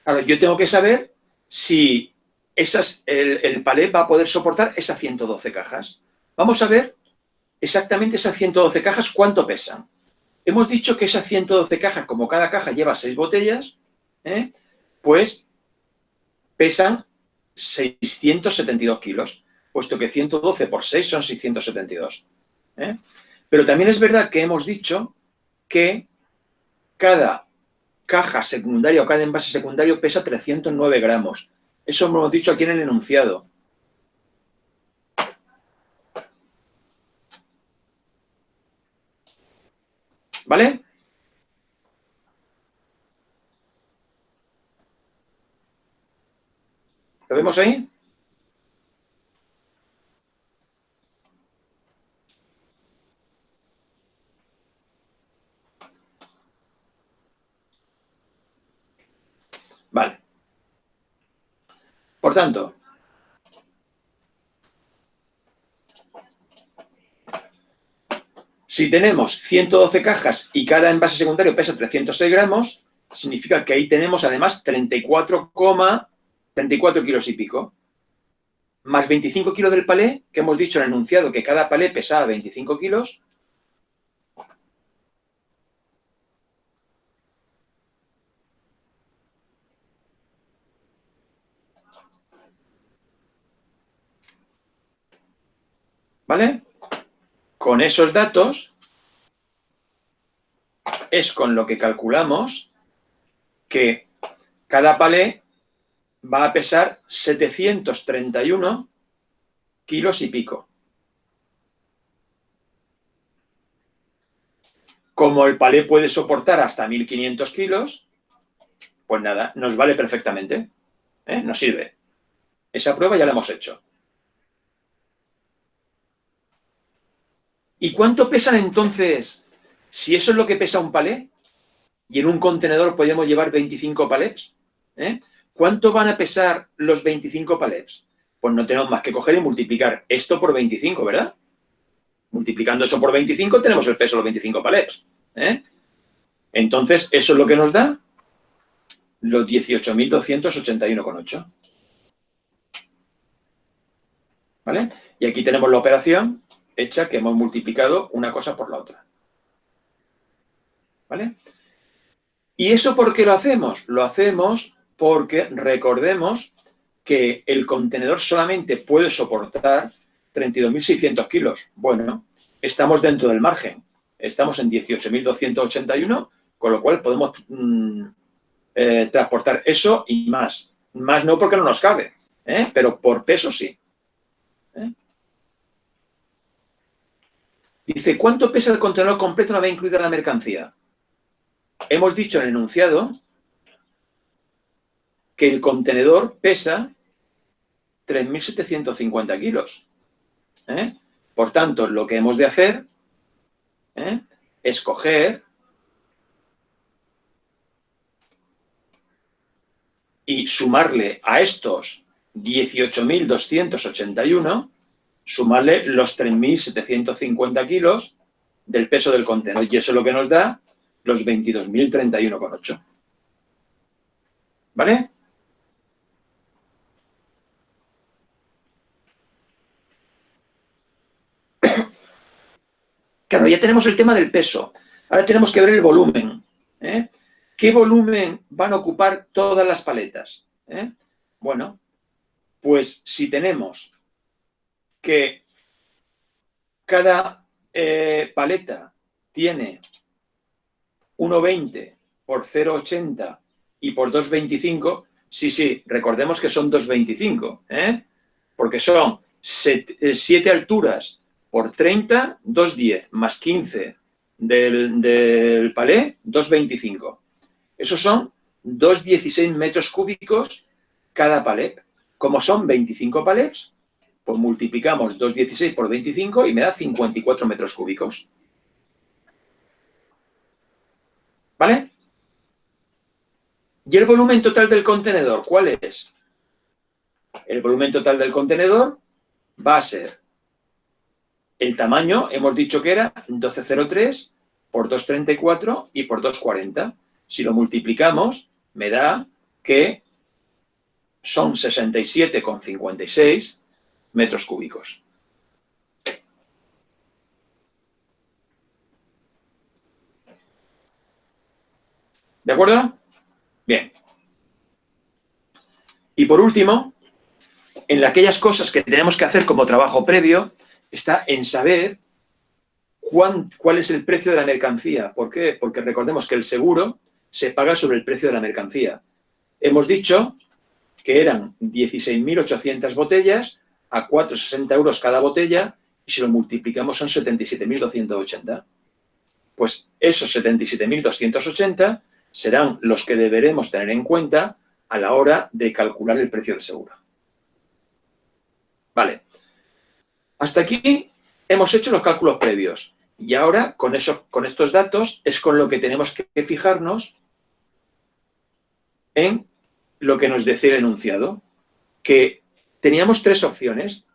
Ahora, yo tengo que saber si el palet va a poder soportar esas 112 cajas. Vamos a ver exactamente esas 112 cajas cuánto pesan. Hemos dicho que esas 112 cajas, como cada caja lleva 6 botellas, pues pesan 672 kilos, puesto que 112 por 6 son 672. Pero también es verdad que hemos dicho que cada caja secundaria o cada envase secundario pesa 309 gramos. Eso lo hemos dicho aquí en el enunciado. ¿Vale? ¿Lo vemos ahí? Vale. Por tanto, si tenemos 112 cajas y cada envase secundario pesa 306 gramos, significa que ahí tenemos además 34 kilos y pico, más 25 kilos del palé, que hemos dicho en el enunciado que cada palé pesaba 25 kilos. ¿Vale? Con esos datos es con lo que calculamos que cada palé va a pesar 731 kilos y pico. Como el palé puede soportar hasta 1.500 kilos, pues nada, nos vale perfectamente. Nos sirve. Esa prueba ya la hemos hecho. ¿Y cuánto pesan entonces? Si eso es lo que pesa un palé, y en un contenedor podemos llevar 25 palets, ¿cuánto van a pesar los 25 palets? Pues no tenemos más que coger y multiplicar esto por 25, ¿verdad? Multiplicando eso por 25 tenemos el peso de los 25 palets. Entonces, eso es lo que nos da los 18.281,8. ¿Vale? Y aquí tenemos la operación hecha que hemos multiplicado una cosa por la otra. ¿Vale? ¿Y eso por qué lo hacemos? Lo hacemos porque recordemos que el contenedor solamente puede soportar 32.600 kilos. Bueno, estamos dentro del margen. Estamos en 18.281, con lo cual podemos transportar eso y más. Más no porque no nos cabe, pero por peso sí. Dice, ¿cuánto pesa el contenedor completo una vez incluida la mercancía? Hemos dicho en el enunciado que el contenedor pesa 3.750 kilos. Por tanto, lo que hemos de hacer es coger y sumarle a estos 18.281, sumarle los 3.750 kilos del peso del contenedor. Y eso es lo que nos da los 22.031,8. ¿Vale? Claro, ya tenemos el tema del peso. Ahora tenemos que ver el volumen. ¿Qué volumen van a ocupar todas las paletas? Bueno, pues si tenemos que cada paleta tiene 1,20 por 0,80 y por 2,25, sí, recordemos que son 2,25, porque son 7 alturas por 30, 2,10, más 15 del palé, 2,25. Esos son 2,16 metros cúbicos cada palé. Como son 25 palés, pues multiplicamos 2,16 por 25 y me da 54 metros cúbicos. ¿Vale? ¿Y el volumen total del contenedor cuál es? El volumen total del contenedor va a ser el tamaño, hemos dicho que era 12,03 por 2,34 y por 2,40. Si lo multiplicamos, me da que son 67,56 metros cúbicos. ¿De acuerdo? Bien. Y por último, en aquellas cosas que tenemos que hacer como trabajo previo, está en saber cuál es el precio de la mercancía. ¿Por qué? Porque recordemos que el seguro se paga sobre el precio de la mercancía. Hemos dicho que eran 16.800 botellas a 4,60 euros cada botella, y si lo multiplicamos son 77.280. Pues esos 77.280 serán los que deberemos tener en cuenta a la hora de calcular el precio del seguro. Vale. Hasta aquí hemos hecho los cálculos previos. Y ahora, con estos datos, es con lo que tenemos que fijarnos en lo que nos decía el enunciado, que teníamos 3 opciones.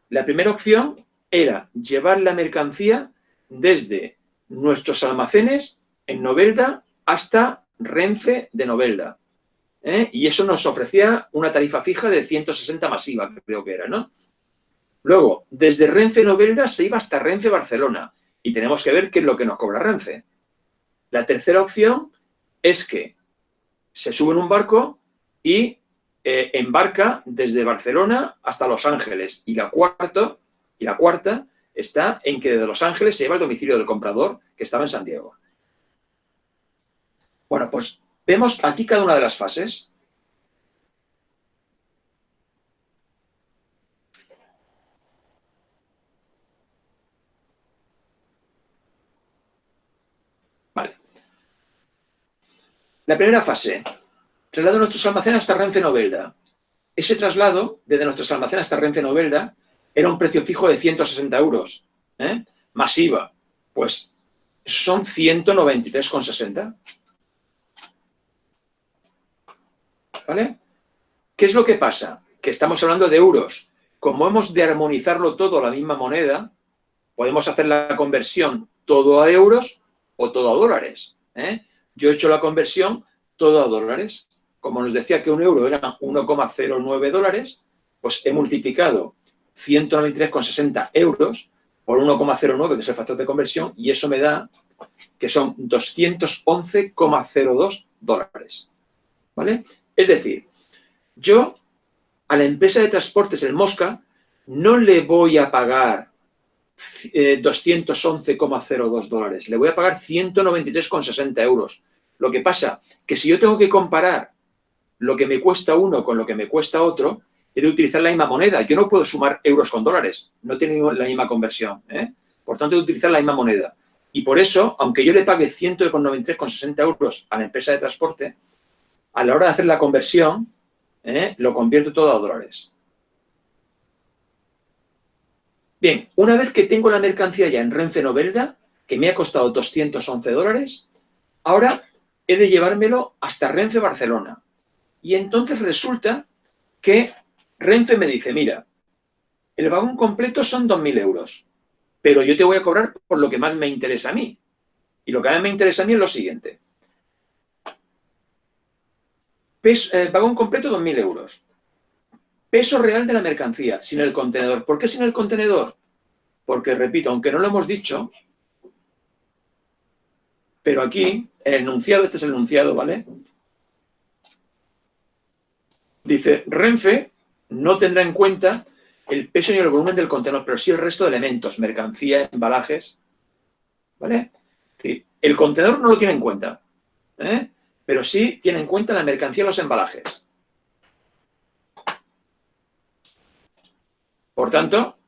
La primera opción era llevar la mercancía desde nuestros almacenes en Novelda hasta Renfe de Novelda. Y eso nos ofrecía una tarifa fija de 160 masiva, creo que era, ¿no? Luego, desde Renfe Novelda se iba hasta Renfe Barcelona y tenemos que ver qué es lo que nos cobra Renfe. La tercera opción es que se sube en un barco y embarca desde Barcelona hasta Los Ángeles. Y la cuarta está en que desde Los Ángeles se lleva al domicilio del comprador, que estaba en San Diego. Bueno, pues vemos aquí cada una de las fases. Vale. La primera fase, traslado de nuestros almacenes hasta Renfe Novelda. Ese traslado desde nuestros almacenes hasta Renfe Novelda era un precio fijo de 160 euros. Masiva, pues son 193,60. ¿Vale? ¿Qué es lo que pasa? Que estamos hablando de euros. Como hemos de armonizarlo todo a la misma moneda, podemos hacer la conversión todo a euros o todo a dólares. Yo he hecho la conversión todo a dólares. Como nos decía que un euro era 1,09 dólares, pues he multiplicado 193,60 euros por 1,09, que es el factor de conversión, y eso me da que son 211,02 dólares. ¿Vale? Es decir, yo a la empresa de transportes El Mosca no le voy a pagar 211,02 dólares, le voy a pagar 193,60 euros. Lo que pasa que si yo tengo que comparar lo que me cuesta uno con lo que me cuesta otro, he de utilizar la misma moneda. Yo no puedo sumar euros con dólares, no tiene la misma conversión. Por tanto, he de utilizar la misma moneda. Y por eso, aunque yo le pague 193,60 euros a la empresa de transporte, a la hora de hacer la conversión, lo convierto todo a dólares. Bien, una vez que tengo la mercancía ya en Renfe Novelda, que me ha costado 211 dólares, ahora he de llevármelo hasta Renfe Barcelona. Y entonces resulta que Renfe me dice, mira, el vagón completo son 2.000 euros, pero yo te voy a cobrar por lo que más me interesa a mí. Y lo que más me interesa a mí es lo siguiente. Vagón completo, 2.000 euros. Peso real de la mercancía, sin el contenedor. ¿Por qué sin el contenedor? Porque, repito, aunque no lo hemos dicho, pero aquí, el enunciado, este es el enunciado, ¿vale? Dice, Renfe no tendrá en cuenta el peso ni el volumen del contenedor, pero sí el resto de elementos, mercancía, embalajes, ¿vale? Sí, el contenedor no lo tiene en cuenta, pero sí tiene en cuenta la mercancía y los embalajes. Por tanto,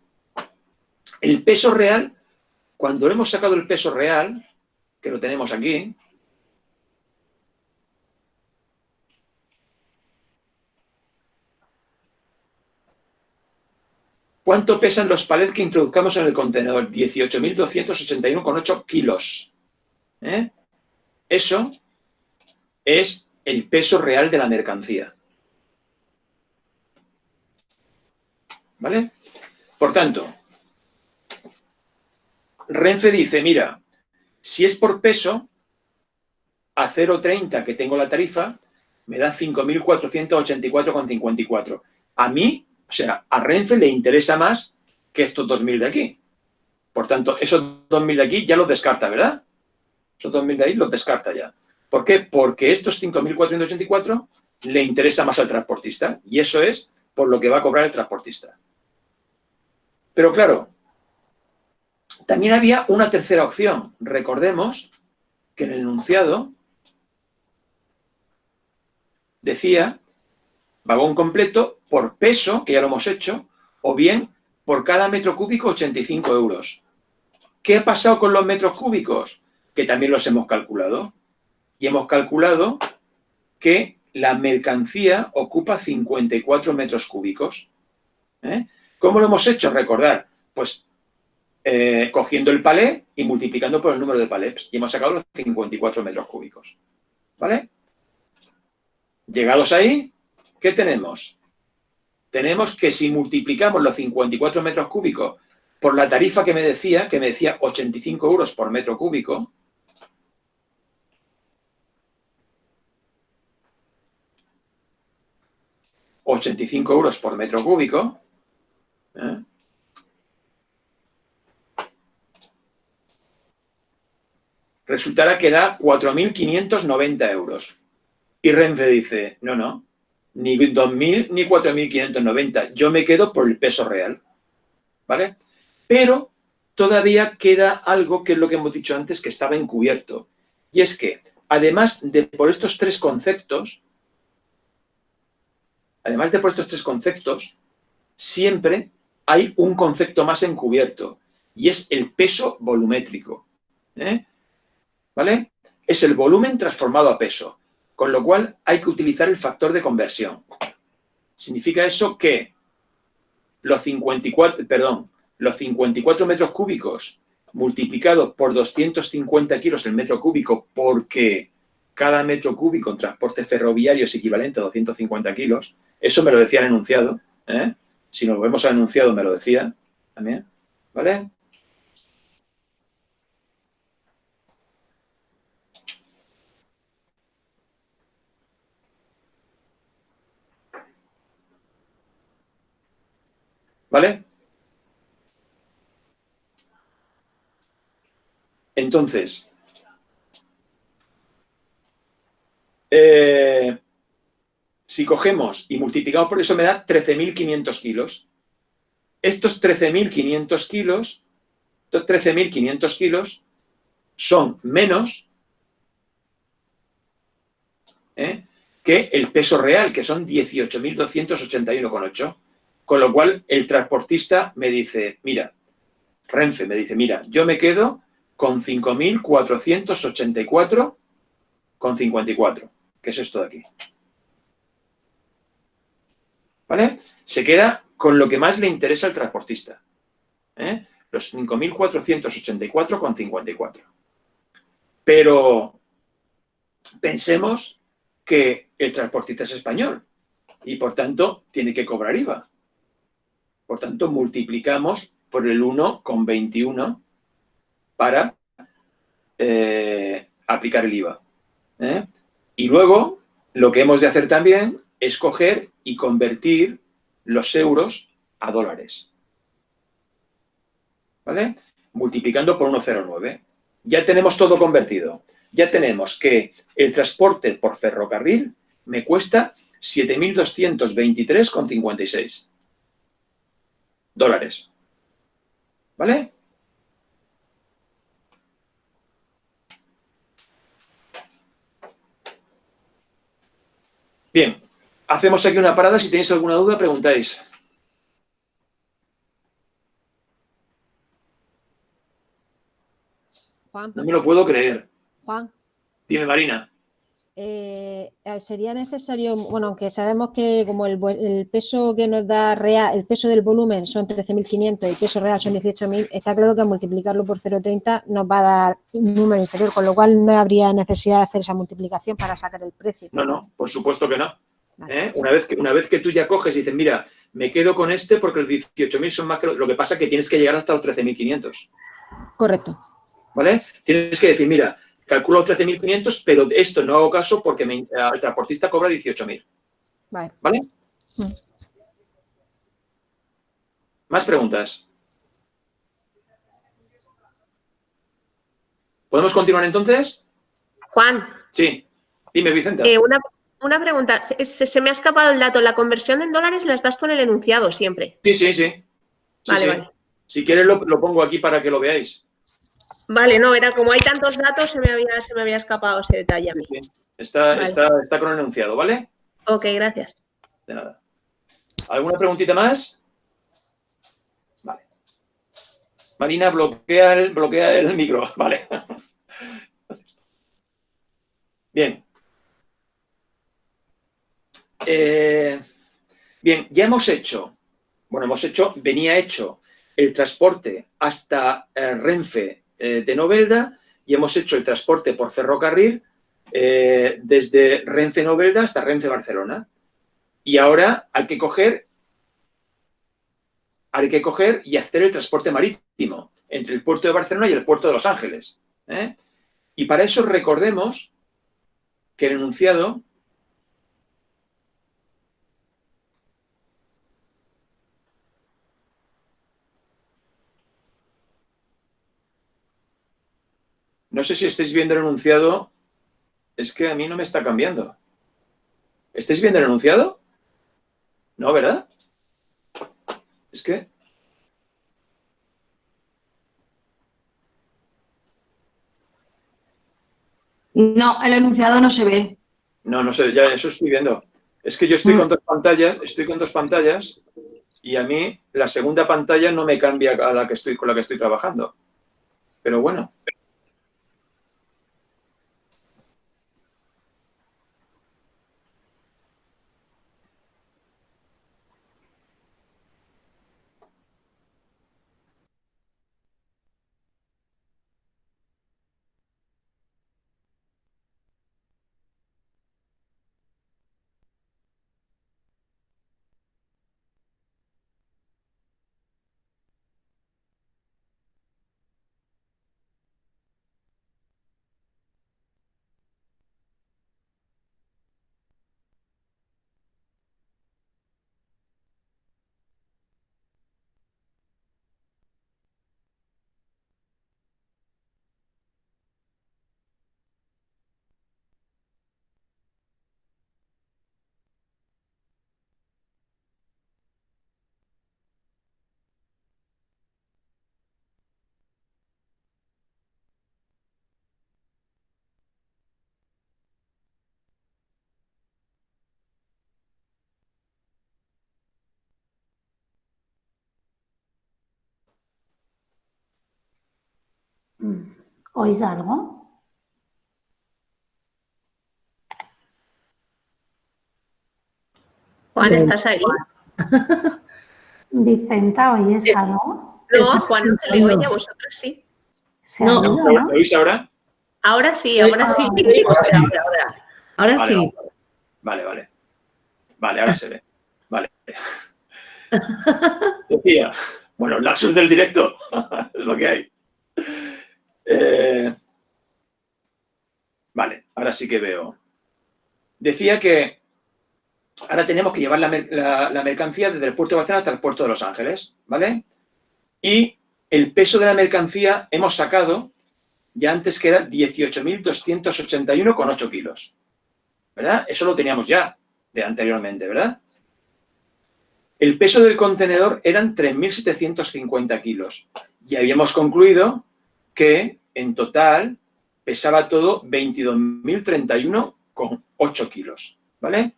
el peso real, cuando hemos sacado el peso real, que lo tenemos aquí, ¿cuánto pesan los palets que introduzcamos en el contenedor? 18.281,8 kilos. Eso es el peso real de la mercancía. ¿Vale? Por tanto, Renfe dice, mira, si es por peso, a 0,30 que tengo la tarifa, me da 5.484,54. A mí, o sea, a Renfe le interesa más que estos 2.000 de aquí. Por tanto, esos 2.000 de aquí ya los descarta, ¿verdad? Esos 2.000 de ahí los descarta ya. ¿Por qué? Porque estos 5.484 le interesa más al transportista. Y eso es por lo que va a cobrar el transportista. Pero claro, también había una tercera opción. Recordemos que en el enunciado decía vagón completo por peso, que ya lo hemos hecho, o bien por cada metro cúbico 85 euros. ¿Qué ha pasado con los metros cúbicos? Que también los hemos calculado. Y hemos calculado que la mercancía ocupa 54 metros cúbicos. ¿Cómo lo hemos hecho? Recordar, pues cogiendo el palé y multiplicando por el número de palets. Y hemos sacado los 54 metros cúbicos. ¿Vale? Llegados ahí, ¿qué tenemos? Tenemos que si multiplicamos los 54 metros cúbicos por la tarifa que me decía 85 euros por metro cúbico, €85 por metro cúbico, resultará que da 4.590 euros. Y Renfe dice, no, ni 2.000 ni 4.590, yo me quedo por el peso real, ¿vale? Pero todavía queda algo que es lo que hemos dicho antes, que estaba encubierto. Y es que, además de por estos tres conceptos, siempre hay un concepto más encubierto, y es el peso volumétrico. ¿Vale? Es el volumen transformado a peso, con lo cual hay que utilizar el factor de conversión. Significa eso que los 54 metros cúbicos multiplicados por 250 kilos el metro cúbico, porque cada metro cúbico en transporte ferroviario es equivalente a 250 kilos, eso me lo decía el enunciado, si nos vemos al enunciado me lo decía también, ¿vale? ¿Vale? Entonces, si cogemos y multiplicamos por eso me da 13.500 kilos. Estos 13.500 kilos son menos que el peso real, que son 18.281,8. Con lo cual, el transportista me dice, mira, Renfe me dice, mira, yo me quedo con 5.484,54, que es esto de aquí. ¿Vale? Se queda con lo que más le interesa al transportista. Los 5.484,54. Pero pensemos que el transportista es español y, por tanto, tiene que cobrar IVA. Por tanto, multiplicamos por el 1,21 para aplicar el IVA. Y luego, lo que hemos de hacer también es coger y convertir los euros a dólares. ¿Vale? Multiplicando por 1,09. Ya tenemos todo convertido. Ya tenemos que el transporte por ferrocarril me cuesta 7.223,56 dólares. ¿Vale? Bien, hacemos aquí una parada. Si tenéis alguna duda, preguntáis. Juan. No me lo puedo creer. Juan. Dime, Marina. Sería necesario, bueno, aunque sabemos que como el peso que nos da real, el peso del volumen son 13.500 y el peso real son 18.000, está claro que al multiplicarlo por 0,30 nos va a dar un número inferior, con lo cual no habría necesidad de hacer esa multiplicación para sacar el precio. No, por supuesto que no. Vale. Una vez que tú ya coges y dices, mira, me quedo con este porque los 18.000 son más que lo que pasa es que tienes que llegar hasta los 13.500. Correcto. ¿Vale? Tienes que decir, mira, calculo 13.500, pero de esto no hago caso porque el transportista cobra 18.000. Vale. ¿Vale? ¿Más preguntas? ¿Podemos continuar entonces? Juan. Sí. Dime, Vicenta. Una pregunta. Se me ha escapado el dato. ¿La conversión en dólares las das con el enunciado siempre? Sí. Vale. Si quieres lo pongo aquí para que lo veáis. Vale, no, era como hay tantos datos, se me había escapado ese detalle a mí. Sí. Está con el enunciado, ¿vale? Ok, gracias. De nada. ¿Alguna preguntita más? Vale. Marina, bloquea el micro. Vale. Bien. Bien, ya venía hecho el transporte hasta Renfe de Novelda y hemos hecho el transporte por ferrocarril desde Renfe Novelda hasta Renfe Barcelona. Y ahora hay que coger y hacer el transporte marítimo entre el puerto de Barcelona y el puerto de Los Ángeles. Y para eso recordemos que el enunciado no sé si estáis viendo el enunciado, es que a mí no me está cambiando. ¿Estáis viendo el enunciado? No, ¿verdad? Es que... No, el enunciado no se ve. No sé, ya eso estoy viendo. Es que yo estoy con dos pantallas y a mí la segunda pantalla no me cambia con la que estoy trabajando. Pero bueno. ¿Oís algo? Juan, ¿estás ahí? Vicenta, ¿oyes algo? No, a Juan no se le oye, a vosotras sí. ¿Se ha ido, ¿Lo oís ahora? Ahora sí, ahora sí. Ahora Vale, sí. Vale, ahora se ve. Vale. Decía, bueno, lapsus del directo, es lo que hay. Vale, ahora sí que veo. Decía que ahora tenemos que llevar la mercancía desde el puerto de Barcelona hasta el puerto de Los Ángeles, ¿vale? Y el peso de la mercancía hemos sacado, ya antes que era 18.281,8 kilos, ¿verdad? Eso lo teníamos ya de anteriormente, ¿verdad? El peso del contenedor eran 3.750 kilos y habíamos concluido que en total pesaba todo 22.031,8 kilos, ¿vale?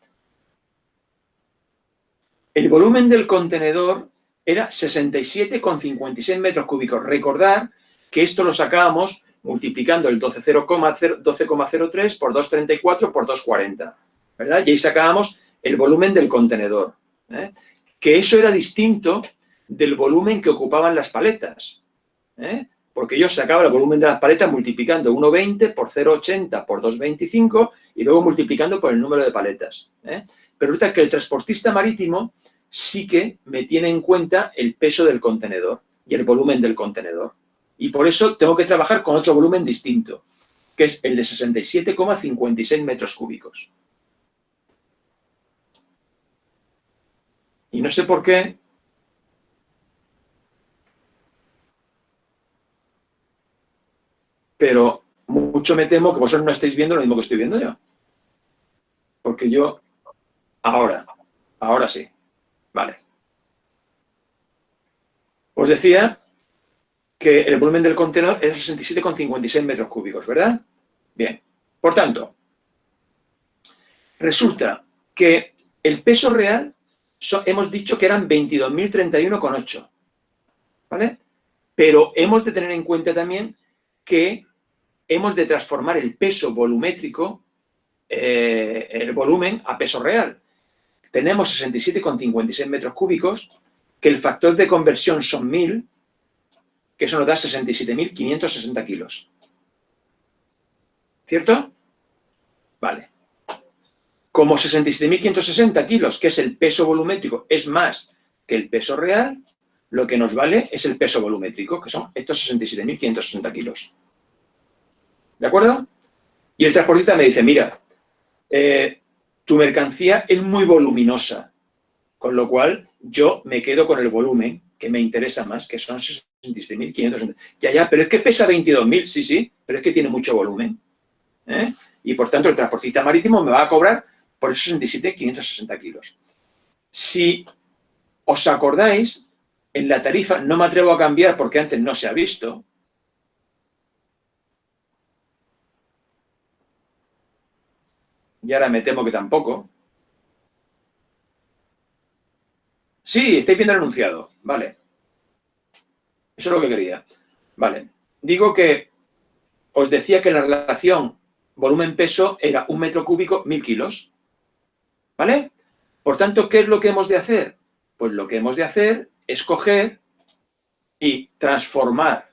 El volumen del contenedor era 67,56 metros cúbicos. Recordar que esto lo sacábamos multiplicando el 12,03 por 2,34 por 2,40, ¿verdad? Y ahí sacábamos el volumen del contenedor, ¿eh? Que eso era distinto del volumen que ocupaban las paletas, ¿eh? Porque yo sacaba el volumen de las paletas multiplicando 1,20 por 0,80 por 2,25 y luego multiplicando por el número de paletas, ¿eh? Pero resulta que el transportista marítimo sí que me tiene en cuenta el peso del contenedor y el volumen del contenedor. Y por eso tengo que trabajar con otro volumen distinto, que es el de 67,56 metros cúbicos. Y no sé por qué, pero mucho me temo que vosotros no estáis viendo lo mismo que estoy viendo yo. Porque yo, ahora sí, vale. Os decía que el volumen del contenedor es 67,56 metros cúbicos, ¿verdad? Bien, por tanto, resulta que el peso real hemos dicho que eran 22.031,8, ¿vale? Pero hemos de tener en cuenta también que hemos de transformar el peso volumétrico, el volumen, a peso real. Tenemos 67,56 metros cúbicos, que el factor de conversión son 1.000, que eso nos da 67.560 kilos. ¿Cierto? Vale. Como 67.560 kilos, que es el peso volumétrico, es más que el peso real, lo que nos vale es el peso volumétrico, que son estos 67.560 kilos. ¿De acuerdo? Y el transportista me dice, mira, tu mercancía es muy voluminosa, con lo cual yo me quedo con el volumen que me interesa más, que son 67.560. Ya, pero es que pesa 22.000, sí, pero es que tiene mucho volumen, ¿eh? Y por tanto el transportista marítimo me va a cobrar por esos 67.560 kilos. Si os acordáis, en la tarifa no me atrevo a cambiar porque antes no se ha visto. Y ahora me temo que tampoco. Sí, estáis viendo el enunciado. Vale. Eso es lo que quería. Vale. Digo que os decía que la relación volumen-peso era 1 metro cúbico, 1.000 kilos. ¿Vale? Por tanto, ¿qué es lo que hemos de hacer? Pues lo que hemos de hacer es coger y transformar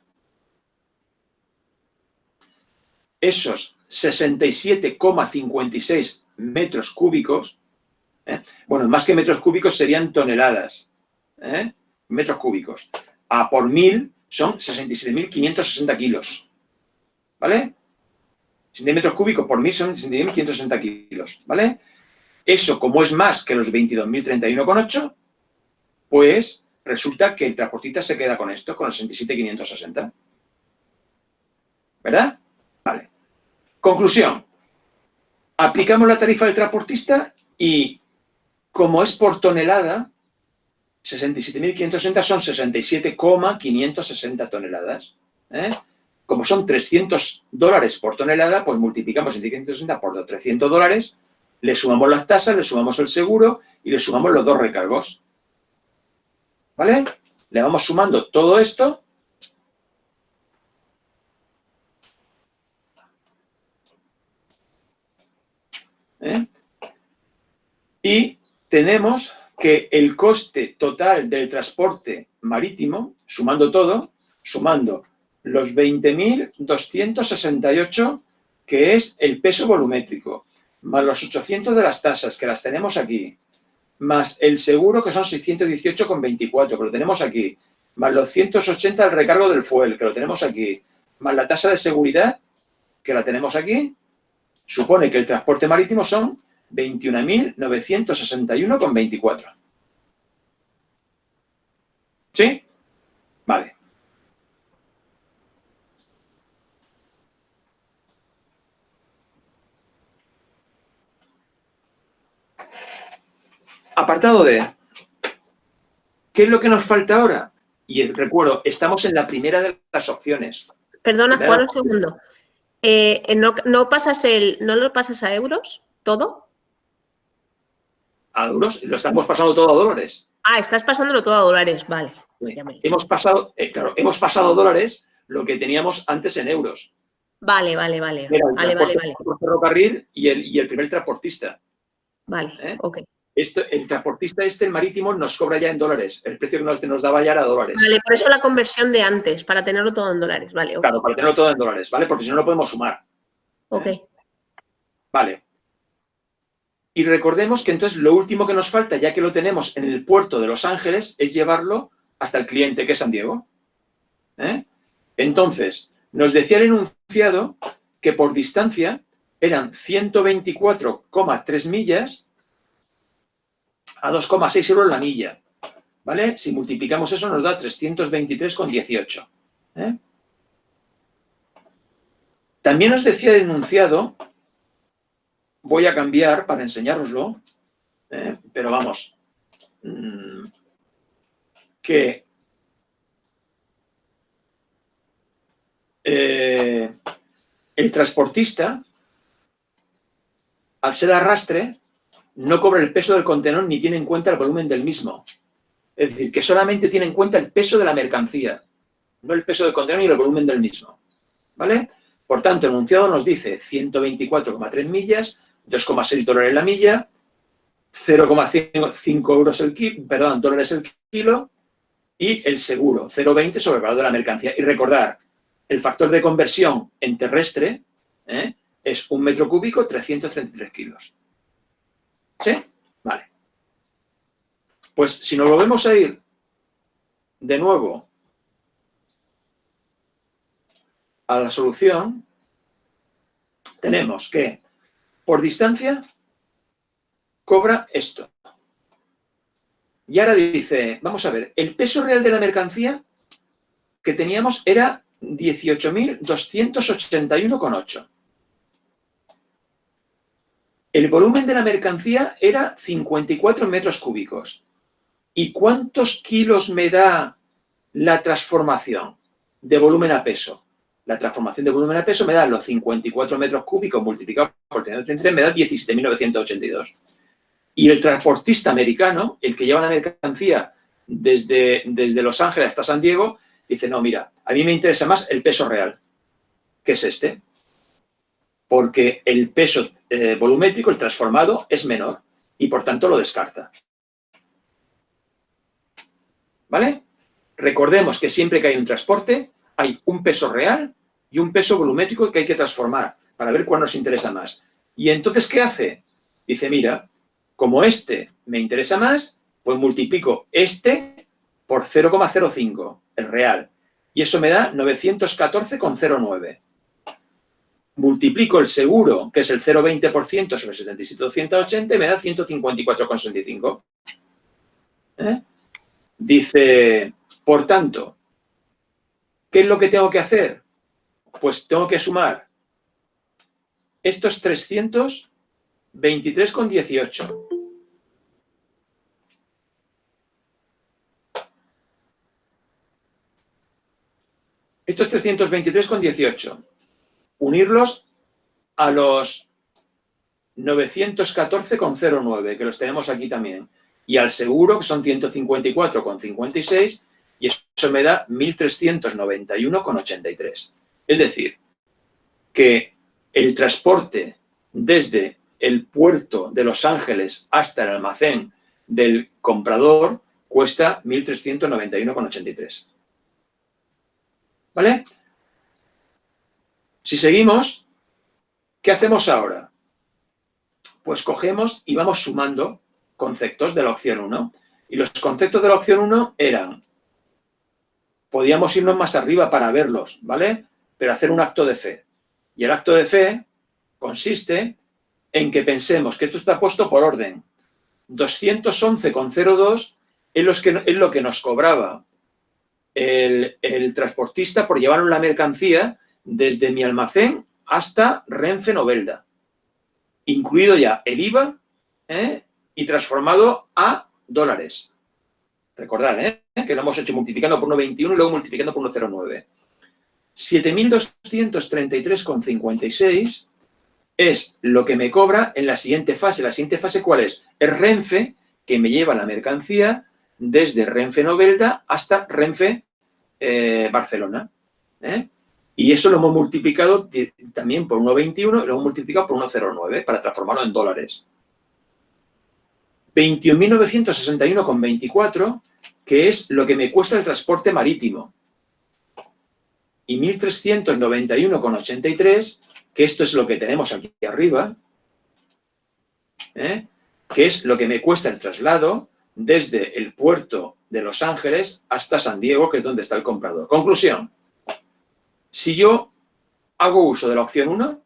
esos 67,56 metros cúbicos, bueno, más que metros cúbicos serían toneladas, metros cúbicos, a por 1.000 son 67.560 kilos, ¿vale? 60 metros cúbicos por 1.000 son 67.560 kilos, ¿vale? Eso, como es más que los 22.031,8, pues resulta que el transportista se queda con esto, con los 67.560. ¿Verdad? Vale. Conclusión. Aplicamos la tarifa del transportista y, como es por tonelada, 67.560 son 67,560 toneladas. Como son $300 por tonelada, pues multiplicamos 67,560 por los $300, le sumamos las tasas, le sumamos el seguro y le sumamos los dos recargos. ¿Vale? Le vamos sumando todo esto Y tenemos que el coste total del transporte marítimo, sumando todo, sumando los 20.268, que es el peso volumétrico, más los 800 de las tasas, que las tenemos aquí, más el seguro, que son 618,24, que lo tenemos aquí, más los 180 del recargo del fuel, que lo tenemos aquí, más la tasa de seguridad, que la tenemos aquí, supone que el transporte marítimo son 21.961,24. ¿Sí? Vale. Apartado D. ¿Qué es lo que nos falta ahora? Y recuerdo, estamos en la primera de las opciones. Perdona, Juan, un segundo. ¿No lo pasas a euros todo? ¿A euros? Lo estamos pasando todo a dólares. Ah, estás pasándolo todo a dólares, vale. Hemos pasado, claro, hemos pasado a dólares lo que teníamos antes en euros. Vale. Era el ferrocarril y el primer transportista. Vale, ok. El transportista el marítimo, nos cobra ya en dólares. El precio que nos daba ya era dólares. Vale, por eso la conversión de antes, para tenerlo todo en dólares. Vale, okay. Claro, para tenerlo todo en dólares, ¿vale? Porque si no, lo podemos sumar. Ok. Vale. Y recordemos que entonces lo último que nos falta, ya que lo tenemos en el puerto de Los Ángeles, es llevarlo hasta el cliente, que es San Diego. Entonces, nos decía el enunciado que por distancia eran 124,3 millas a 2,6 euros la milla, ¿vale? Si multiplicamos eso nos da 323,18. También nos decía el enunciado, voy a cambiar para enseñároslo, pero vamos, que el transportista, al ser arrastre, no cobra el peso del contenedor ni tiene en cuenta el volumen del mismo. Es decir, que solamente tiene en cuenta el peso de la mercancía, no el peso del contenedor ni el volumen del mismo. ¿Vale? Por tanto, el enunciado nos dice 124,3 millas, 2,6 dólares la milla, 0,5 euros dólares el kilo y el seguro, 0,20 sobre el valor de la mercancía. Y recordar, el factor de conversión en terrestre es 1 metro cúbico, 333 kilos. ¿Sí? Vale. Pues si nos volvemos a ir de nuevo a la solución, tenemos que por distancia cobra esto. Y ahora dice, vamos a ver, el peso real de la mercancía que teníamos era 18.281,8. El volumen de la mercancía era 54 metros cúbicos. ¿Y cuántos kilos me da la transformación de volumen a peso? La transformación de volumen a peso me da los 54 metros cúbicos multiplicados por 33, me da 17.982. Y el transportista americano, el que lleva la mercancía desde Los Ángeles hasta San Diego, dice, no, mira, a mí me interesa más el peso real, que es este. Porque el peso volumétrico, el transformado, es menor y por tanto lo descarta. ¿Vale? Recordemos que siempre que hay un transporte hay un peso real y un peso volumétrico que hay que transformar para ver cuál nos interesa más. Y entonces, ¿qué hace? Dice, mira, como este me interesa más, pues multiplico este por 0,05, el real. Y eso me da 914,09. Multiplico el seguro, que es el 0,20% sobre 77.280, y me da 154,65. Dice, por tanto, ¿qué es lo que tengo que hacer? Pues tengo que sumar estos 323,18. Estos 323,18. Unirlos a los 914,09, que los tenemos aquí también, y al seguro, que son 154,56, y eso me da 1.391,83. Es decir, que el transporte desde el puerto de Los Ángeles hasta el almacén del comprador cuesta 1.391,83. ¿Vale? Si seguimos, ¿qué hacemos ahora? Pues cogemos y vamos sumando conceptos de la opción 1. Y los conceptos de la opción 1 eran, podíamos irnos más arriba para verlos, ¿vale? Pero hacer un acto de fe. Y el acto de fe consiste en que pensemos que esto está puesto por orden. 211,02 es lo que nos cobraba el transportista por llevar la mercancía desde mi almacén hasta Renfe Novelda, incluido ya el IVA y transformado a dólares. Recordad que lo hemos hecho multiplicando por 1,21 y luego multiplicando por 1,09. 7.233,56 es lo que me cobra en la siguiente fase. ¿La siguiente fase cuál es? Es Renfe, que me lleva la mercancía desde Renfe Novelda hasta Renfe Barcelona. Y eso lo hemos multiplicado también por 1,21 y lo hemos multiplicado por 1,09 para transformarlo en dólares. 21.961,24, que es lo que me cuesta el transporte marítimo. Y 1.391,83, que esto es lo que tenemos aquí arriba, que es lo que me cuesta el traslado desde el puerto de Los Ángeles hasta San Diego, que es donde está el comprador. Conclusión. Si yo hago uso de la opción 1,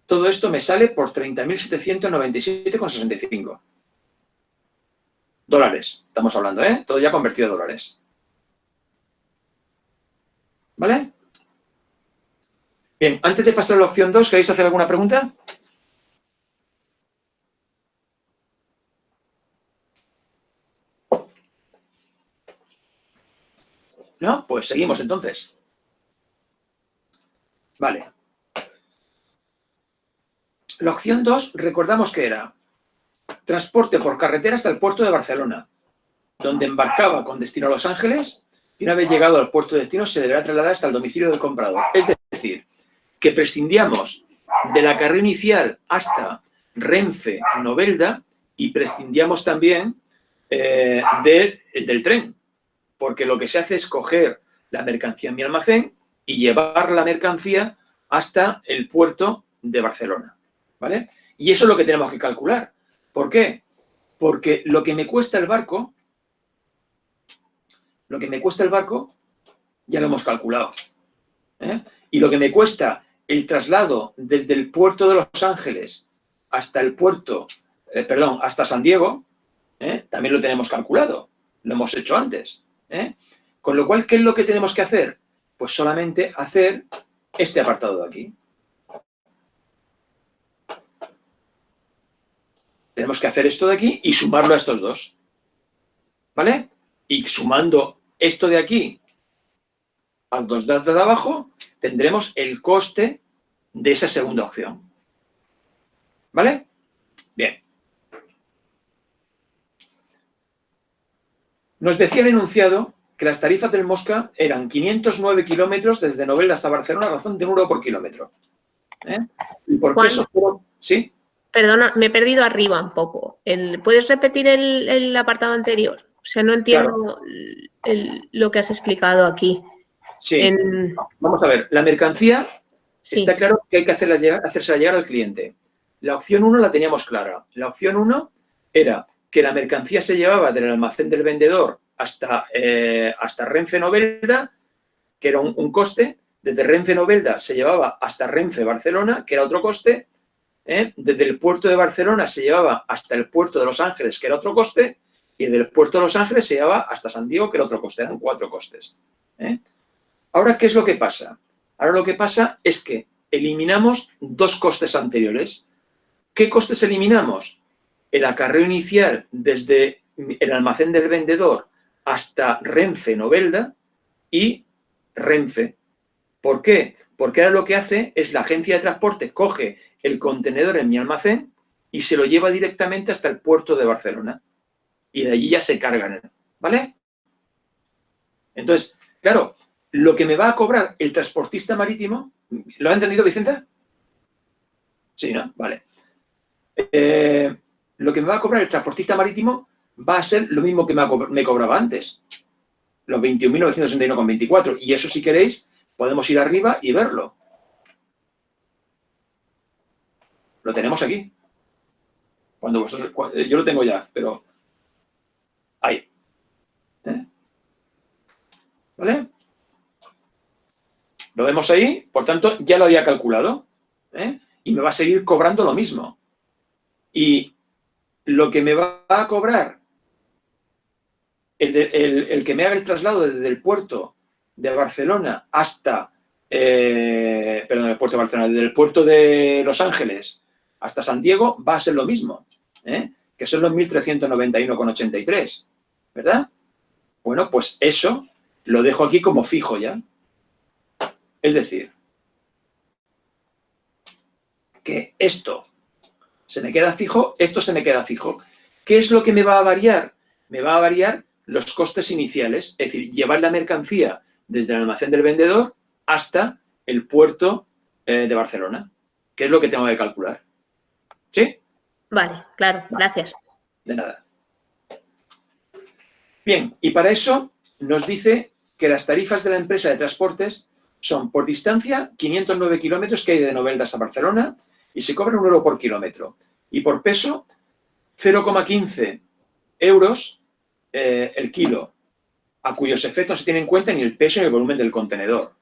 todo esto me sale por 30.797,65. Dólares, estamos hablando, todo ya convertido a dólares. ¿Vale? Bien, antes de pasar a la opción 2, ¿queréis hacer alguna pregunta? ¿No? Pues seguimos entonces. Vale. La opción 2, recordamos que era transporte por carretera hasta el puerto de Barcelona, donde embarcaba con destino a Los Ángeles y una vez llegado al puerto de destino se deberá trasladar hasta el domicilio del comprador. Es decir, que prescindíamos de la carrera inicial hasta Renfe Novelda y prescindíamos también del tren, porque lo que se hace es coger la mercancía en mi almacén y llevar la mercancía hasta el puerto de Barcelona, ¿vale? Y eso es lo que tenemos que calcular. ¿Por qué? Porque lo que me cuesta el barco, ya lo hemos calculado. Y lo que me cuesta el traslado desde el puerto de Los Ángeles hasta el puerto, hasta San Diego, también lo tenemos calculado. Lo hemos hecho antes. Con lo cual, ¿qué es lo que tenemos que hacer? Pues solamente hacer este apartado de aquí. Tenemos que hacer esto de aquí y sumarlo a estos dos. ¿Vale? Y sumando esto de aquí a los datos de abajo, tendremos el coste de esa segunda opción. ¿Vale? Bien. Nos decía el enunciado que las tarifas del Mosca eran 509 kilómetros desde Novelda hasta Barcelona a razón de 1 euro por kilómetro. ¿Y por qué eso fueron? ¿Sí? Perdona, me he perdido arriba un poco. ¿Puedes repetir el apartado anterior? O sea, no entiendo lo que has explicado aquí. Sí. Vamos a ver, la mercancía está claro que hay que hacérsela llegar al cliente. La opción 1 la teníamos clara. La opción 1 era que la mercancía se llevaba del almacén del vendedor hasta Renfe Novelda, que era un coste. Desde Renfe Novelda se llevaba hasta Renfe Barcelona, que era otro coste. Desde el puerto de Barcelona se llevaba hasta el puerto de Los Ángeles, que era otro coste. Y desde el puerto de Los Ángeles se llevaba hasta San Diego, que era otro coste. Eran 4 costes. Ahora, ¿qué es lo que pasa? Ahora lo que pasa es que eliminamos 2 costes anteriores. ¿Qué costes eliminamos? El acarreo inicial desde el almacén del vendedor hasta Renfe Novelda y Renfe. ¿Por qué? Porque ahora lo que hace es la agencia de transporte coge el contenedor en mi almacén y se lo lleva directamente hasta el puerto de Barcelona. Y de allí ya se cargan, ¿vale? Entonces, claro, lo que me va a cobrar el transportista marítimo, ¿lo ha entendido, Vicenta? Sí, ¿no? Vale. lo que me va a cobrar el transportista marítimo va a ser lo mismo que me cobraba antes, los 21.961,24. Y eso, si queréis, podemos ir arriba y verlo. Lo tenemos aquí. Yo lo tengo ya, pero ahí. ¿Vale? Lo vemos ahí, por tanto, ya lo había calculado. Y me va a seguir cobrando lo mismo. Y lo que me va a cobrar el que me haga el traslado desde el puerto de Barcelona hasta, perdón, el puerto de Barcelona, desde el puerto de Los Ángeles hasta San Diego, va a ser lo mismo, que son los 1.391,83, ¿verdad? Bueno, pues eso lo dejo aquí como fijo ya. Es decir, que esto se me queda fijo, esto se me queda fijo. ¿Qué es lo que me va a variar? Me va a variar los costes iniciales, es decir, llevar la mercancía desde el almacén del vendedor hasta el puerto de Barcelona, que es lo que tengo que calcular. ¿Sí? Vale, claro, gracias. De nada. Bien, y para eso nos dice que las tarifas de la empresa de transportes son por distancia 509 kilómetros que hay de Noveldas a Barcelona y se cobra 1 euro por kilómetro. Y por peso, 0,15 euros el kilo, a cuyos efectos se tiene en cuenta ni el peso ni el volumen del contenedor.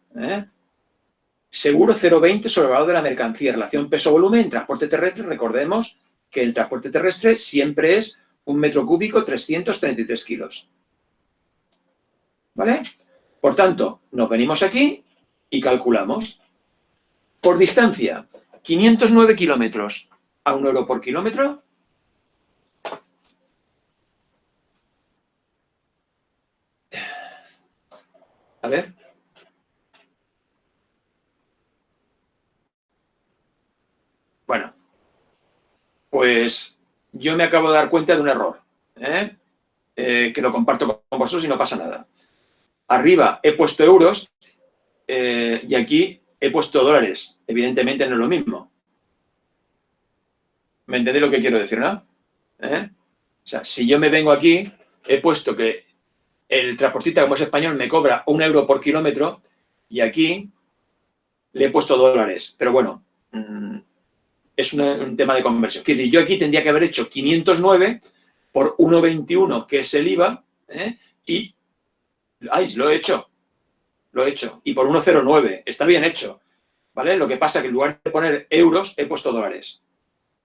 Seguro 0,20 sobre el valor de la mercancía. Relación peso-volumen en transporte terrestre. Recordemos que el transporte terrestre siempre es 1 metro cúbico 333 kilos. ¿Vale? Por tanto, nos venimos aquí y calculamos. Por distancia, 509 kilómetros a 1 euro por kilómetro. A ver. Bueno, pues yo me acabo de dar cuenta de un error, que lo comparto con vosotros y no pasa nada. Arriba he puesto euros y aquí he puesto dólares. Evidentemente no es lo mismo. ¿Me entendéis lo que quiero decir, no? O sea, si yo me vengo aquí, he puesto que el transportista, como es español, me cobra 1 euro por kilómetro y aquí le he puesto dólares. Pero bueno, es un tema de conversión. Quiere decir, yo aquí tendría que haber hecho 509 por 1,21, que es el IVA, y lo he hecho. Lo he hecho. Y por 1,09. Está bien hecho. ¿Vale? Lo que pasa es que en lugar de poner euros, he puesto dólares.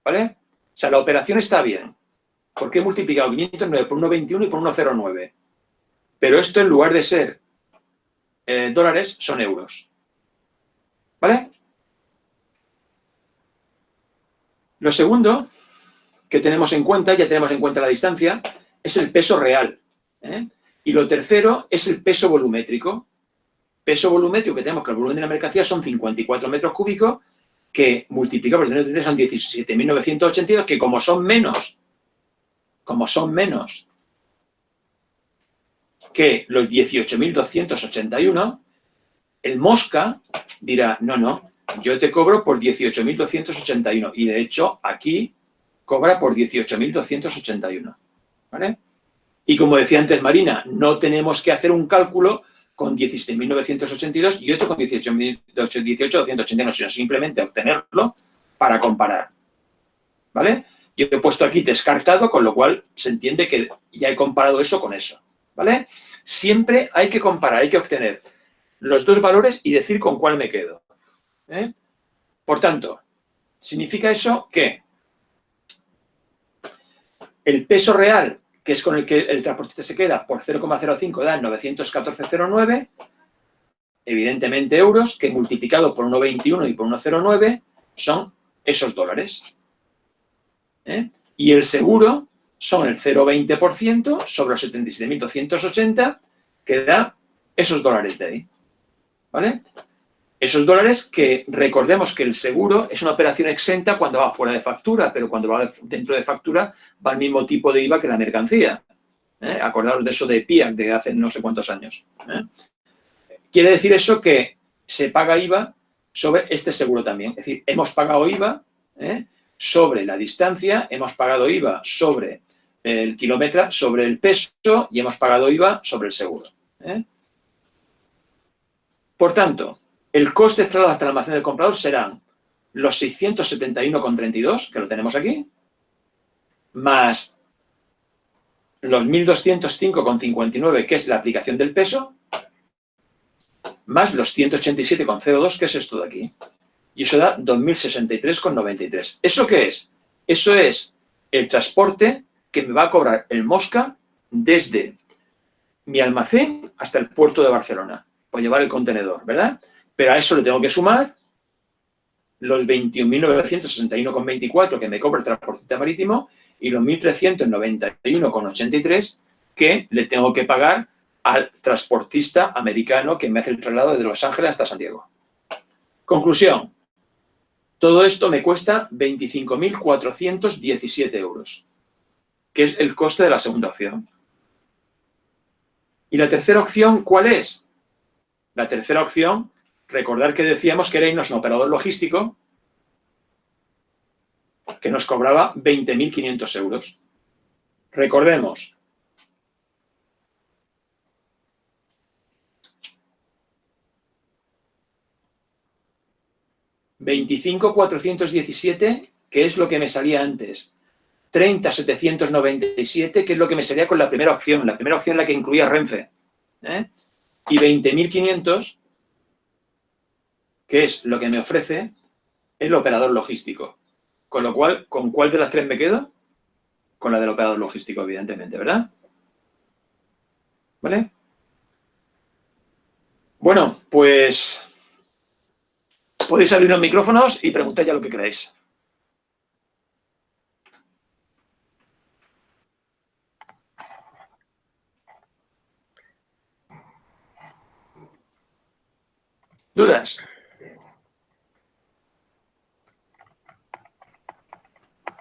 ¿Vale? O sea, la operación está bien. Porque he multiplicado 509 por 1,21 y por 1,09. Pero esto, en lugar de ser dólares, son euros. ¿Vale? Lo segundo que tenemos en cuenta, ya tenemos en cuenta la distancia, es el peso real. Y lo tercero es el peso volumétrico. Peso volumétrico que tenemos, que el volumen de la mercancía son 54 metros cúbicos, que multiplicado por 3 son 17.982, que como son menos que los 18.281, el Mosca dirá, no, yo te cobro por 18.281. Y de hecho, aquí cobra por 18.281. ¿Vale? Y como decía antes Marina, no tenemos que hacer un cálculo con 17.982 y otro con 18.281, sino simplemente obtenerlo para comparar. ¿Vale? Yo he puesto aquí descartado, con lo cual se entiende que ya he comparado eso con eso. ¿Vale? Siempre hay que comparar, hay que obtener los dos valores y decir con cuál me quedo. Por tanto, significa eso que el peso real, que es con el que el transportista se queda, por 0,05 da 914,09, evidentemente euros, que multiplicado por 1,21 y por 1,09 son esos dólares. Y el seguro son el 0,20% sobre los 77.280, que da esos dólares de ahí. ¿Vale? Esos dólares que recordemos que el seguro es una operación exenta cuando va fuera de factura, pero cuando va dentro de factura va al mismo tipo de IVA que la mercancía. Acordaros de eso de PIAC de hace no sé cuántos años. Quiere decir eso que se paga IVA sobre este seguro también. Es decir, hemos pagado IVA sobre la distancia, hemos pagado IVA sobre el kilómetro, sobre el peso y hemos pagado IVA sobre el seguro. Por tanto, el coste de traslado hasta el almacén del comprador serán los 671,32, que lo tenemos aquí, más los 1.205,59, que es la aplicación del peso, más los 187,02, que es esto de aquí. Y eso da 2.063,93. ¿Eso qué es? Eso es el transporte que me va a cobrar el Mosca desde mi almacén hasta el puerto de Barcelona, por llevar el contenedor, ¿verdad? Pero a eso le tengo que sumar los 21.961,24 que me cobra el transportista marítimo y los 1.391,83 que le tengo que pagar al transportista americano que me hace el traslado desde Los Ángeles hasta Santiago. Conclusión. Todo esto me cuesta 25.417 euros, que es el coste de la segunda opción. ¿Y la tercera opción cuál es? La tercera opción, recordar que decíamos que era irnos a un operador logístico que nos cobraba 20.500 euros. Recordemos. $25.417, que es lo que me salía antes. 30.797, que es lo que me salía con la primera opción. La primera opción es la que incluía Renfe. Y 20.500, que es lo que me ofrece el operador logístico. Con lo cual, ¿con cuál de las tres me quedo? Con la del operador logístico, evidentemente, ¿verdad? ¿Vale? Bueno, pues podéis abrir los micrófonos y preguntar ya lo que queráis. ¿Dudas?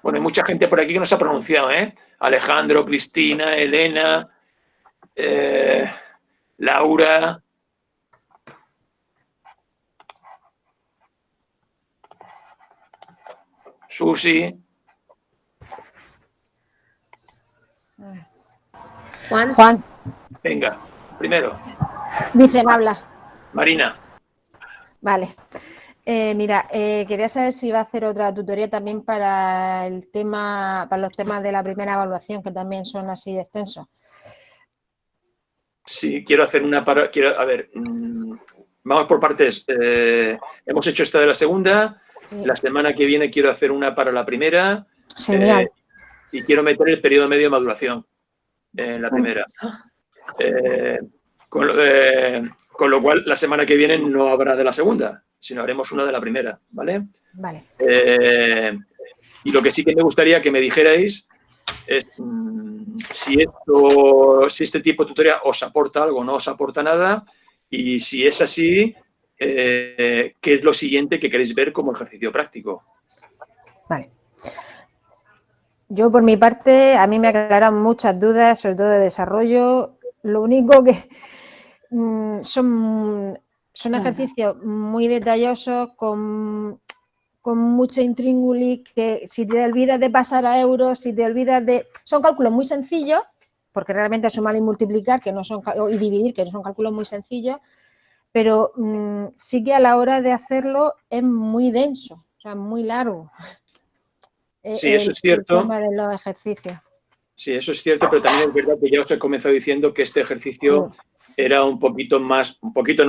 Bueno, hay mucha gente por aquí que no se ha pronunciado, ¿eh? Alejandro, Cristina, Elena, Laura. Susi. Juan. Venga, primero. Dicen, habla. Marina. Vale. Mira, quería saber si va a hacer otra tutoría también para el tema, para los temas de la primera evaluación, que también son así de extensos. Sí, quiero hacer una para. A ver, vamos por partes. Hemos hecho esta de la segunda. Sí. La semana que viene quiero hacer una para la primera. Genial. Y quiero meter el periodo medio de maduración en la primera. Con lo cual, la semana que viene no habrá de la segunda, sino haremos una de la primera, ¿vale? Vale. Y lo que sí que me gustaría que me dijerais es si este tipo de tutoría os aporta algo o no os aporta nada, y si es así, ¿qué es lo siguiente que queréis ver como ejercicio práctico? Vale. Yo, por mi parte, a mí me aclararon muchas dudas, sobre todo de desarrollo. Lo único que son ejercicios muy detallosos, con mucho intríngulis, que si te olvidas de pasar a euros, si te olvidas de... Son cálculos muy sencillos, porque realmente sumar y multiplicar que no son, y dividir, que no son cálculos muy sencillos, pero sí que a la hora de hacerlo es muy denso, o sea, muy largo. Sí, eso es cierto. El tema de los ejercicios. Sí, eso es cierto, pero también es verdad que ya os he comenzado diciendo que este ejercicio era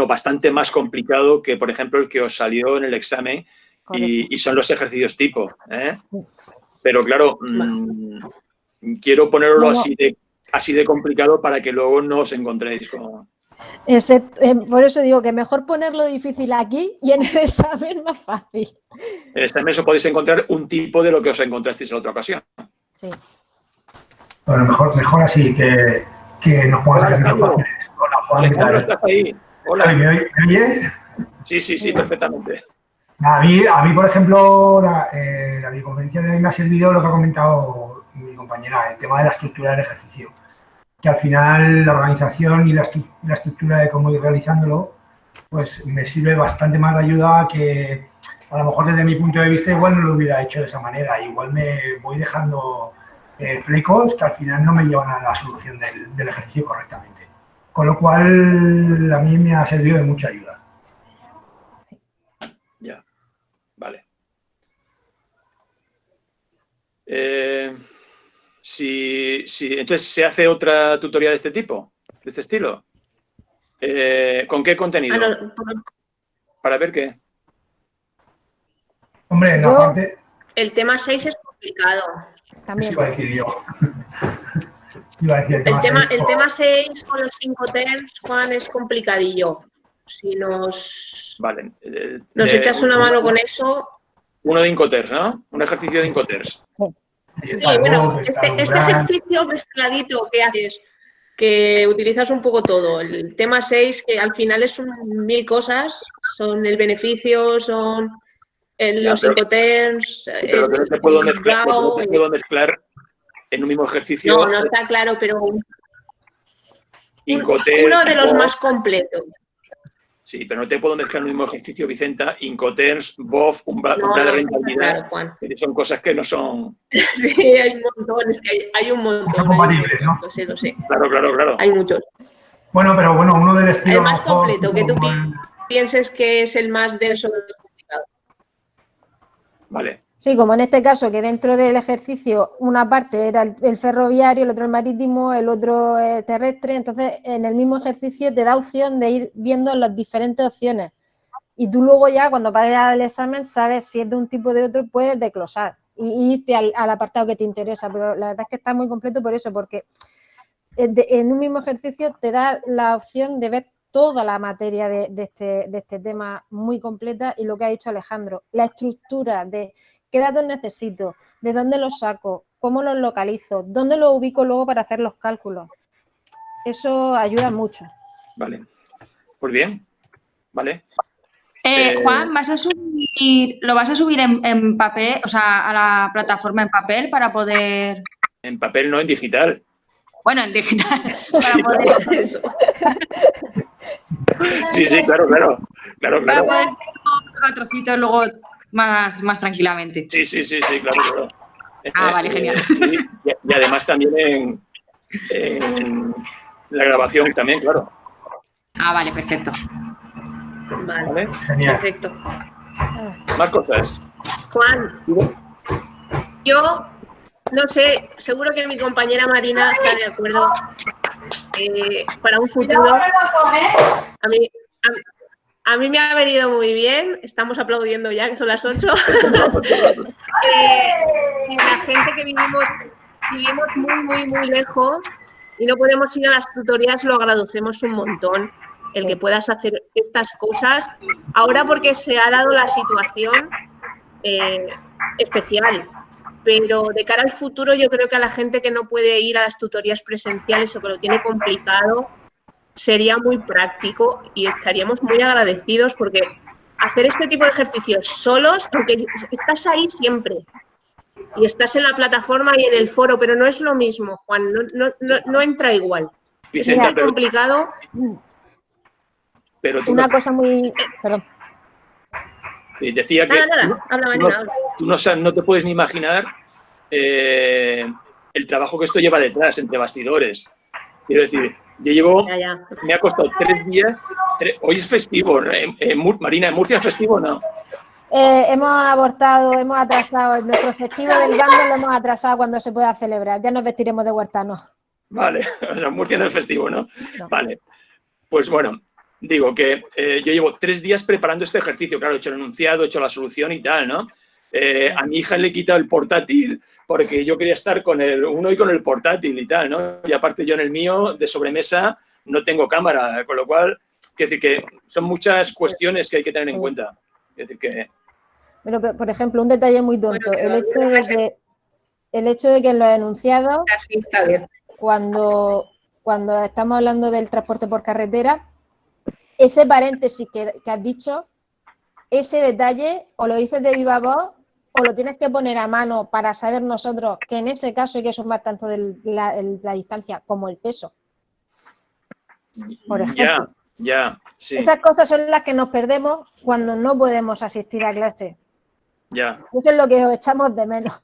bastante más complicado que, por ejemplo, el que os salió en el examen y son los ejercicios tipo, ¿eh? Pero claro, quiero ponerlo así de complicado para que luego no os encontréis con... Por eso digo que mejor ponerlo difícil aquí y en el examen más fácil. En el examen os podéis encontrar un tipo de lo que os encontrasteis en la otra ocasión. Sí. Bueno, mejor así, que nos pongas ejercicios fáciles. Hola, Juan. Alejandro, ¿estás ahí? Hola. ¿Me oyes? Sí, perfectamente. A mí, por ejemplo, la videoconferencia de hoy me ha servido lo que ha comentado mi compañera, el tema de la estructura del ejercicio. Que al final la organización y la estructura de cómo ir realizándolo, pues me sirve bastante más de ayuda que A lo mejor desde mi punto de vista igual no lo hubiera hecho de esa manera. Igual me voy dejando flecos que al final no me llevan a la solución del ejercicio correctamente. Con lo cual a mí me ha servido de mucha ayuda. Ya, vale. Entonces, ¿se hace otra tutoría de este tipo? ¿De este estilo? ¿Con qué contenido? ¿Para ver qué? Hombre, en la parte... El tema 6 es complicado. También. Eso iba a decir yo. Iba a decir El tema 6 con los 5 terms, Juan, es complicadillo. Si nos echas una mano con eso... Uno de Incoters, ¿no? Un ejercicio de Incoters. Sí, bueno, este ejercicio mezcladito que haces, que utilizas un poco todo. El tema 6, que al final son 1000 cosas, son el beneficio, son los Incoterms, pero que no te puedo mezclar en un mismo ejercicio. No está claro, pero uno de los más completos. Sí, pero no te puedo mezclar en un mismo ejercicio, Vicenta, Incoterms, BOF, umbral de rentabilidad. Claro, son cosas que no son... Sí, hay un montón, es que hay un montón. Son compatibles, ¿no? Lo sé. Claro. Hay muchos. Bueno, pero uno del estilo... El más completo, que tú pienses que es el más denso, complicado. Vale. Sí, como en este caso, que dentro del ejercicio una parte era el ferroviario, el otro el marítimo, el otro terrestre, entonces en el mismo ejercicio te da opción de ir viendo las diferentes opciones. Y tú luego ya, cuando vayas al examen, sabes si es de un tipo o de otro, puedes desglosar y irte al apartado que te interesa. Pero la verdad es que está muy completo por eso, porque en un mismo ejercicio te da la opción de ver toda la materia de este tema muy completa, y lo que ha dicho Alejandro, la estructura de qué datos necesito, de dónde los saco, cómo los localizo, dónde los ubico luego para hacer los cálculos. Eso ayuda mucho. Vale. Pues bien. Vale. Juan, ¿lo vas a subir en papel, o sea, a la plataforma en papel para poder...? En papel, no, en digital. Bueno, en digital. Sí, para poder... Sí, claro. Para poder a trocitos luego más tranquilamente. Sí, claro. Vale, genial. Y además también en la grabación también, claro. Vale, perfecto. Vale, genial. Perfecto. Más cosas. Juan, yo no sé, seguro que mi compañera Marina está de acuerdo para un futuro. A mí me ha venido muy bien, estamos aplaudiendo ya, que son las 8. La gente que vivimos muy lejos y no podemos ir a las tutorías, lo agradecemos un montón, el que puedas hacer estas cosas. Ahora porque se ha dado la situación especial, pero de cara al futuro yo creo que a la gente que no puede ir a las tutorías presenciales o que lo tiene complicado, sería muy práctico y estaríamos muy agradecidos, porque hacer este tipo de ejercicios solos, aunque estás ahí siempre y estás en la plataforma y en el foro, pero no es lo mismo, Juan, no entra igual. Es muy complicado. Pero una cosa muy... Perdón. Decía que habla, Marina, tú no te puedes ni imaginar el trabajo que esto lleva detrás, entre bastidores. Quiero decir, me ha costado 3 días. Hoy es festivo, Marina, ¿en Murcia es festivo o no? Hemos abortado, hemos atrasado. Nuestro festivo del bando lo hemos atrasado cuando se pueda celebrar. Ya nos vestiremos de huertanos. Vale, o sea, Murcia no es festivo, ¿no? Vale. Pues bueno, digo que yo llevo 3 días preparando este ejercicio. Claro, he hecho el enunciado, he hecho la solución y tal, ¿no? A mi hija le he quitado el portátil porque yo quería estar con uno y con el portátil y tal, ¿no? Y aparte yo en el mío, de sobremesa, no tengo cámara, con lo cual, quiero decir que son muchas cuestiones que hay que tener en cuenta. Es decir que... Pero, por ejemplo, un detalle muy tonto, el hecho de que en los enunciados, cuando estamos hablando del transporte por carretera, ese paréntesis que has dicho, ese detalle o lo dices de viva voz o lo tienes que poner a mano para saber nosotros que en ese caso hay que sumar tanto la distancia como el peso. Por ejemplo. Ya, sí. Esas cosas son las que nos perdemos cuando no podemos asistir a clase. Ya, Eso es lo que os echamos de menos.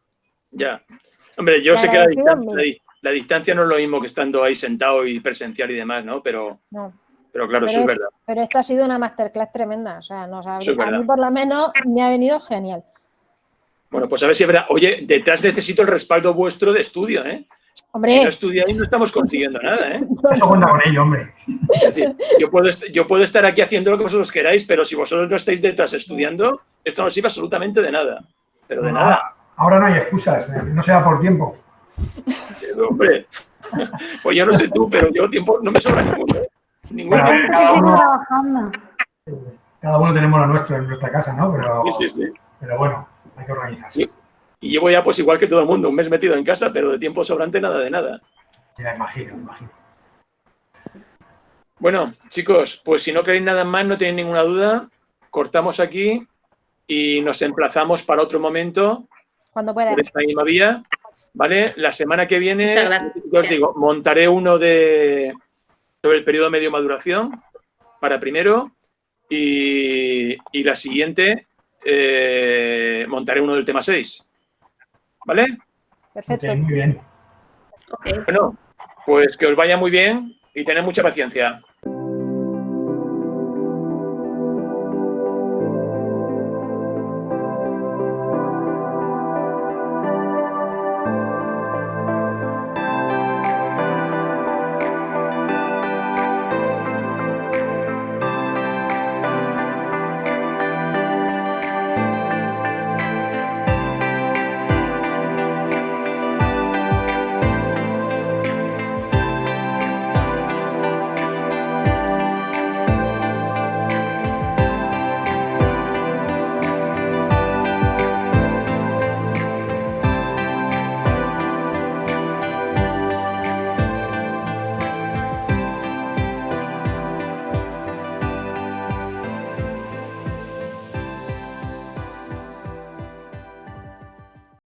ya. Hombre, yo Y sé que agradecidos la distancia no es lo mismo que estando ahí sentado y presencial y demás, ¿no? Pero No. claro, sí es verdad. Pero esto ha sido una masterclass tremenda. O sea, Eso es a verdad. mí por lo menos me ha venido genial. Bueno, pues a ver si es verdad. Oye, detrás necesito el respaldo vuestro de estudio, ¿eh? Hombre, Si no estudiáis no estamos consiguiendo nada, ¿eh? Eso cuenta con ello, hombre. Es decir, yo puedo estar aquí haciendo lo que vosotros queráis, pero si vosotros no estáis detrás estudiando, esto no sirve absolutamente de nada. Pero de nada. Ahora no hay excusas, no sea por tiempo. Hombre, pues yo no sé tú, pero yo tiempo no me sobra ninguno, ¿eh? Ninguno. Bueno, Trabajando. cada uno tenemos lo nuestro en nuestra casa, ¿no? Sí. Pero bueno, hay que organizarse. Y llevo ya, pues igual que todo el mundo, un mes metido en casa, pero de tiempo sobrante nada de nada. Ya imagino. Bueno, chicos, pues si no queréis nada más, no tenéis ninguna duda, cortamos aquí y nos emplazamos para otro momento cuando pueda. por esta misma vía, ¿vale? La semana que viene, Muchas gracias. ya os digo, montaré uno sobre el periodo medio maduración para primero y la siguiente montaré uno del tema 6, ¿vale? Perfecto. Ok, muy bien. Ok. Bueno, pues que os vaya muy bien y tened mucha paciencia.